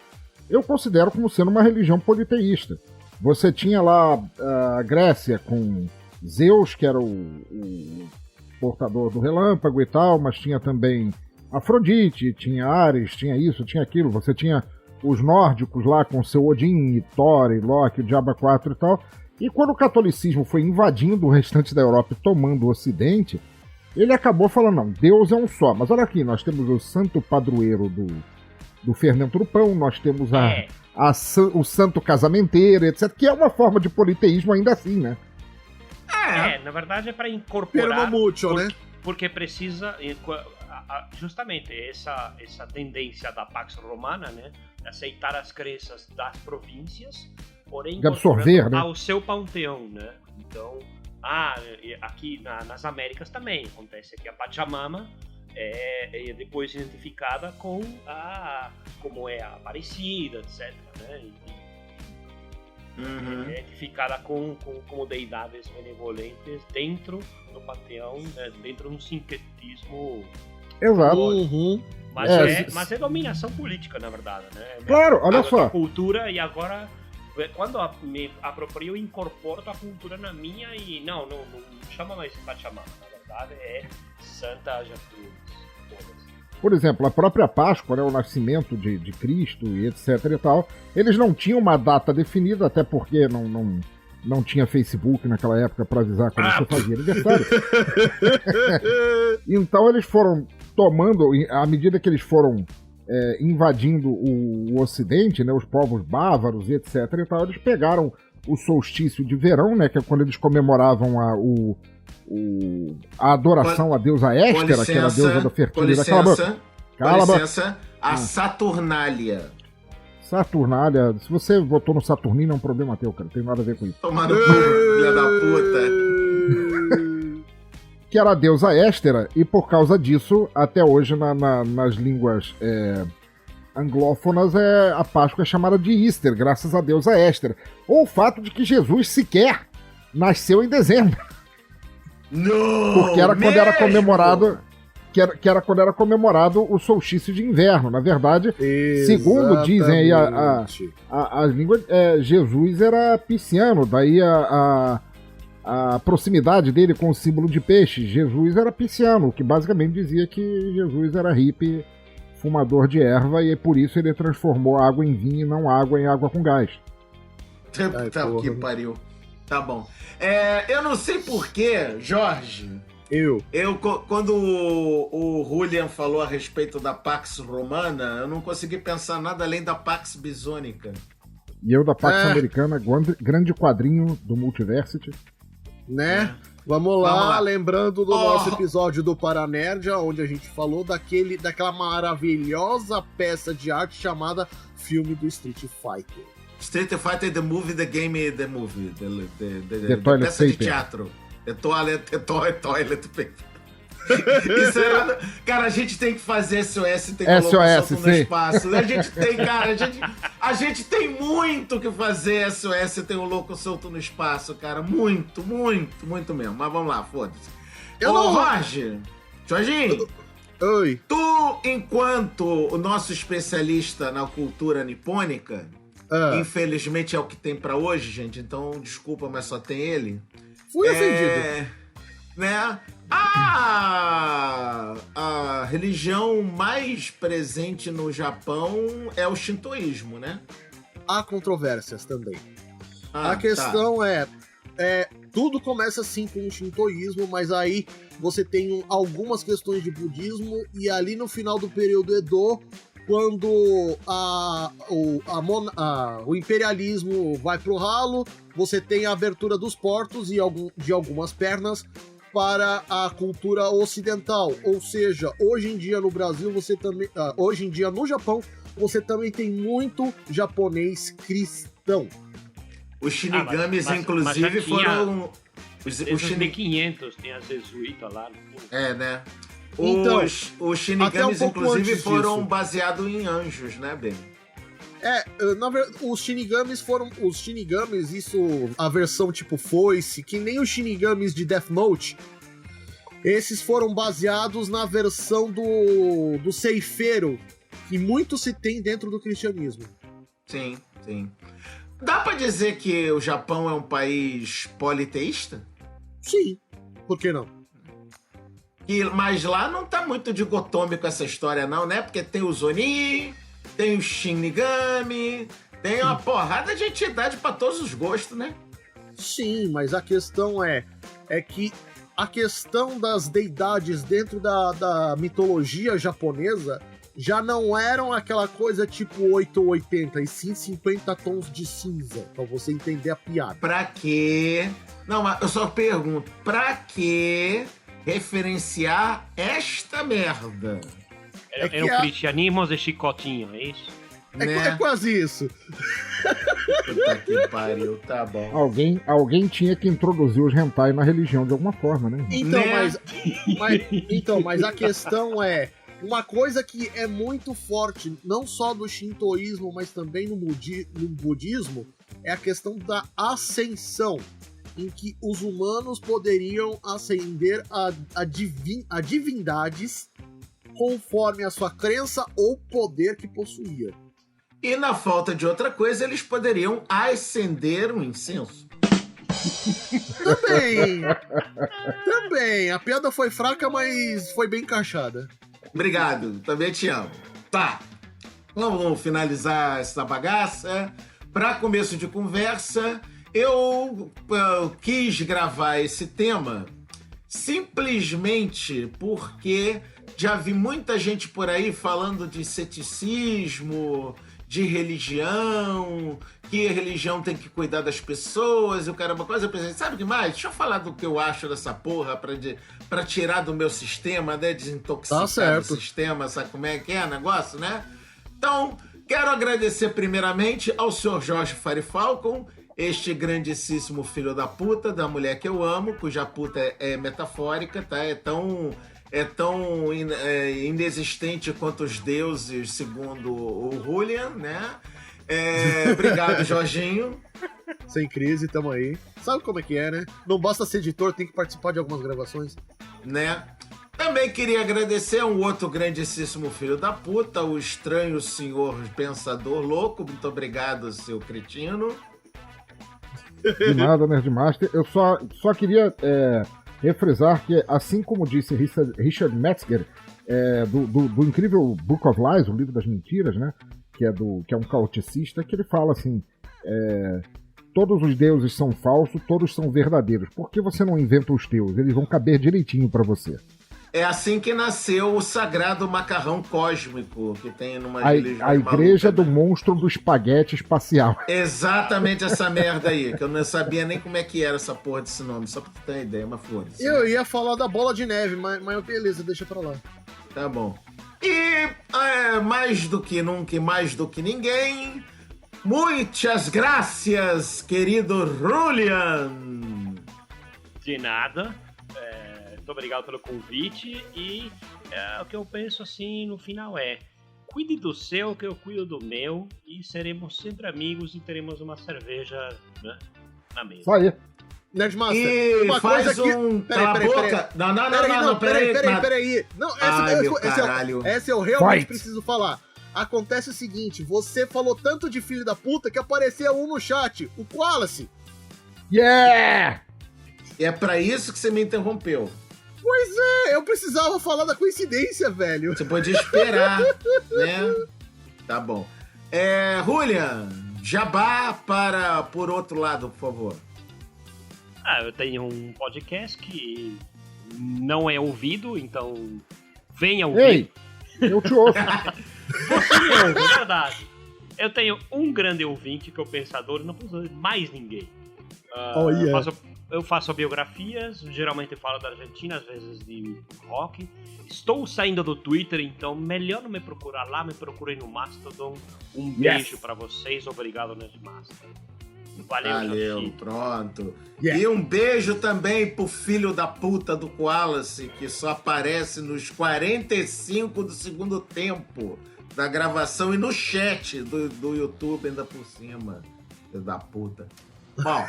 eu considero como sendo uma religião politeísta. Você tinha lá a Grécia com Zeus, que era o portador do relâmpago e tal, mas tinha também Afrodite, tinha Ares, tinha isso, tinha aquilo. Você tinha os nórdicos lá com seu Odin, e Thor, e Loki, o Diabo 4 e tal. E quando o catolicismo foi invadindo o restante da Europa e tomando o Ocidente, ele acabou falando, não, Deus é um só. Mas olha aqui, nós temos o santo padroeiro do fermento do pão, nós temos o santo casamenteiro, etc., que é uma forma de politeísmo ainda assim, né? Na verdade é para incorporar, né? Porque precisa, justamente essa tendência da Pax Romana, né, de aceitar as crenças das províncias, porém de absorver, né, ao seu panteão, né? Então, aqui nas Américas também acontece aqui a Pachamama é depois identificada com como é a Aparecida, etc., né? Identificada como deidades benevolentes dentro do panteão, né? Dentro de um sincretismo. Exato. Mas é dominação política, na verdade, né? Claro, olha só. Cultura, e agora, quando me aproprio, eu incorporo a cultura na minha e não chama mais Pachamama, na verdade é Santa Gertrudes. Por exemplo, a própria Páscoa, né, o nascimento de Cristo e etc e tal, eles não tinham uma data definida, até porque não tinha Facebook naquela época para avisar quando você fazia aniversário. Então eles foram tomando, à medida que eles foram invadindo o Ocidente, né, os povos bávaros e etc e tal, eles pegaram o solstício de verão, né, que é quando eles comemoravam a adoração à deusa Éstera, que era a deusa da fertilidade. Cala a boca. A Saturnália. Saturnália, se você votou no Saturnino é um problema teu, cara, não tem nada a ver com isso. Tomando filha da puta. Que era a deusa Éstera, e por causa disso, até hoje nas línguas anglófonas, a Páscoa é chamada de Easter, graças à deusa Éstera. Ou o fato de que Jesus sequer nasceu em dezembro. Não, porque era quando era comemorado... Que era quando era comemorado o solstício de inverno. Na verdade, segundo dizem aí as línguas, Jesus era pisciano, daí a proximidade dele com o símbolo de peixe. Jesus era pisciano, o que basicamente dizia que Jesus era hippie, fumador de erva, e por isso ele transformou água em vinho e não água em água com gás. Que pariu. Tá bom. Eu não sei porquê, Jorge... Quando o Julian falou a respeito da Pax Romana, eu não consegui pensar nada além da Pax Bisonica. E eu da Pax Americana, grande quadrinho do Multiversity. Né? Vamos lá, lembrando do nosso episódio do Paranerdia, onde a gente falou daquela maravilhosa peça de arte chamada Filme do Street Fighter. Street Fighter, The Movie, The Game, The Movie. The Toilet peça de Paper. Teatro. Toilet Paper. Isso era... Cara, a gente tem que fazer SOS, tem que colocar solto no espaço. A gente tem, cara, a gente tem muito que fazer SOS, tem um louco solto no espaço, cara. Muito mesmo. Mas vamos lá, foda-se. Jorginho. Oi. Tu, enquanto o nosso especialista na cultura nipônica, infelizmente é o que tem pra hoje, gente, então desculpa, mas só tem ele. Fui ofendido. Né? A religião mais presente no Japão é o shintoísmo, né? Há controvérsias também. A questão tudo começa assim com o shintoísmo, mas aí você tem algumas questões de budismo, e ali no final do período Edo, quando o imperialismo vai pro ralo, você tem a abertura dos portos e de algumas pernas para a cultura ocidental. Ou seja, hoje em dia no Brasil, hoje em dia no Japão, você também tem muito japonês cristão. Os shinigamis, inclusive, foram... Os 1500 tem as jesuítas lá. né? Então, os shinigamis, inclusive, foram baseados em anjos, né, Ben? Na verdade, os shinigamis, isso, a versão tipo foice, que nem os shinigamis de Death Note, esses foram baseados na versão do ceifeiro, que muito se tem dentro do cristianismo. Sim. Dá pra dizer que o Japão é um país politeísta? Sim, por que não? Mas lá não tá muito dicotômico essa história não, né? Porque tem os Oni, tem os Shinigami, tem uma porrada de entidade pra todos os gostos, né? Sim, mas a questão é que a questão das deidades dentro da mitologia japonesa já não eram aquela coisa tipo 8 ou 80, e sim 50 tons de cinza, pra você entender a piada. Pra quê? Não, mas eu só pergunto, pra quê referenciar esta merda? É o cristianismo de chicotinho, é isso? É quase isso. Puta que pariu, tá bom. Alguém tinha que introduzir os hentai na religião de alguma forma, né? Mas a questão é uma coisa que é muito forte, não só no shintoísmo, mas também no budismo, é a questão da ascensão, em que os humanos poderiam ascender a divindades conforme a sua crença ou poder que possuía. E na falta de outra coisa, eles poderiam acender um incenso. Também. A piada foi fraca, mas foi bem encaixada. Obrigado, também te amo. Tá, vamos finalizar essa bagaça. Para começo de conversa, eu quis gravar esse tema simplesmente porque já vi muita gente por aí falando de ceticismo, de religião, que a religião tem que cuidar das pessoas, e o caramba coisa. Eu pensei, sabe o que mais? Deixa eu falar do que eu acho dessa porra pra tirar do meu sistema, né? Desintoxicar o sistema, sabe como é que é o negócio, né? Então, quero agradecer primeiramente ao senhor Jorge Farifalcon, este grandíssimo filho da puta, da mulher que eu amo, cuja puta é metafórica, tá? É tão inexistente quanto os deuses, segundo o Julian, né? Obrigado, Jorginho. Sem crise, tamo aí. Sabe como é que é, né? Não basta ser editor, tem que participar de algumas gravações. Né? Também queria agradecer a um outro grandíssimo filho da puta, o estranho senhor pensador louco. Muito obrigado, seu cretino. De nada, Nerdmaster. Eu só queria refrisar que, assim como disse Richard Metzger, do incrível Book of Lies, o livro das mentiras, né? Que é um caoticista, que ele fala assim: todos os deuses são falsos, todos são verdadeiros. Por que você não inventa os teus? Eles vão caber direitinho pra você. É assim que nasceu o sagrado macarrão cósmico, que tem numa religião. A igreja do monstro do espaguete espacial. Exatamente essa merda aí, que eu não sabia nem como é que era essa porra desse nome, só pra tu ter uma ideia, mas foda-se. Eu ia falar da bola de neve, mas beleza, deixa pra lá. Tá bom. E mais do que nunca e mais do que ninguém, muitas graças, querido Julian. De nada. Muito obrigado pelo convite e o que eu penso assim no final cuide do seu que eu cuido do meu e seremos sempre amigos e teremos uma cerveja, né, na mesa. Só aí. Nerdmaster, E uma faz coisa que... um cala a boca. Não, Peraí. Não, essa eu realmente Fight. preciso falar. Acontece o seguinte, você falou tanto de filho da puta que apareceu um no chat, o Wallace. Yeah! É pra isso que você me interrompeu. Pois é, eu precisava falar da coincidência, velho. Você podia esperar, né? Tá bom. Julian, jabá por outro lado, por favor. Eu tenho um podcast que não é ouvido, então venha ouvir. Ei, eu te ouço. Você me ouve, é verdade. Eu tenho um grande ouvinte que é o Pensador e não preciso de mais ninguém. Eu faço biografias, geralmente falo da Argentina, às vezes de rock. Estou saindo do Twitter, então melhor não me procurar lá, me procurem no Mastodon. Um beijo pra vocês, obrigado, Nerdmaster. Valeu, Joshi. pronto. Yeah. E um beijo também pro filho da puta do Wallace, que só aparece nos 45 do segundo tempo da gravação e no chat do YouTube ainda por cima. Filho da puta. Bom,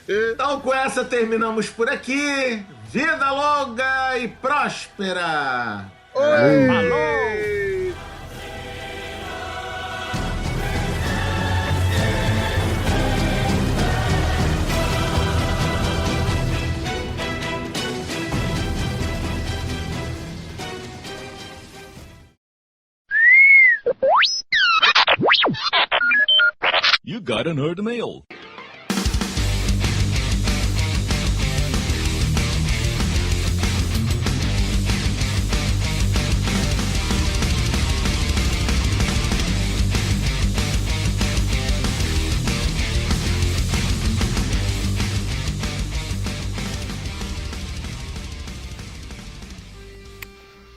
então com essa terminamos por aqui. Vida longa e próspera! Oi! Falou! You got a nerd mail.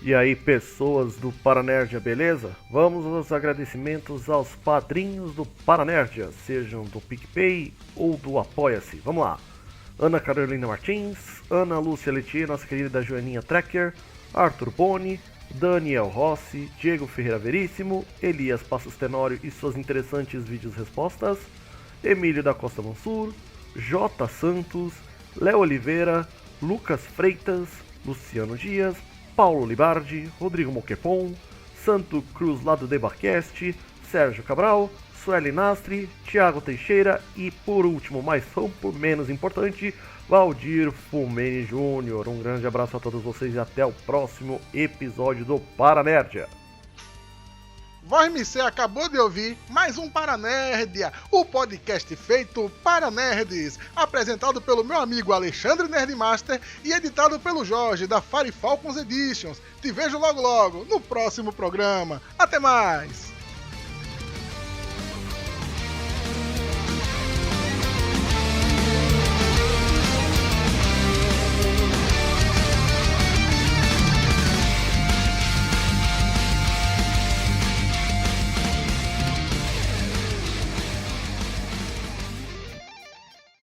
E aí, pessoas do Paranerdia, beleza? Vamos aos agradecimentos aos padrinhos do Paranerdia, sejam do PicPay ou do Apoia-se. Vamos lá. Ana Carolina Martins, Ana Lúcia Letier, nossa querida Joaninha Trekker, Arthur Boni, Daniel Rossi, Diego Ferreira Veríssimo, Elias Passos Tenório e suas interessantes vídeos-respostas, Emílio da Costa Mansur, J. Santos, Léo Oliveira, Lucas Freitas, Luciano Dias, Paulo Libardi, Rodrigo Moquepon, Santo Cruz lá do Debarcast, Sérgio Cabral, Sueli Nastri, Thiago Teixeira e, por último, mas não por menos importante, Valdir Fumene Júnior. Um grande abraço a todos vocês e até o próximo episódio do Paranerdia. Voz MC acabou de ouvir mais um Paranerdia, o podcast feito para nerds, apresentado pelo meu amigo Alexandre Nerdmaster e editado pelo Jorge da Farifalcons Editions. Te vejo logo logo no próximo programa. Até mais!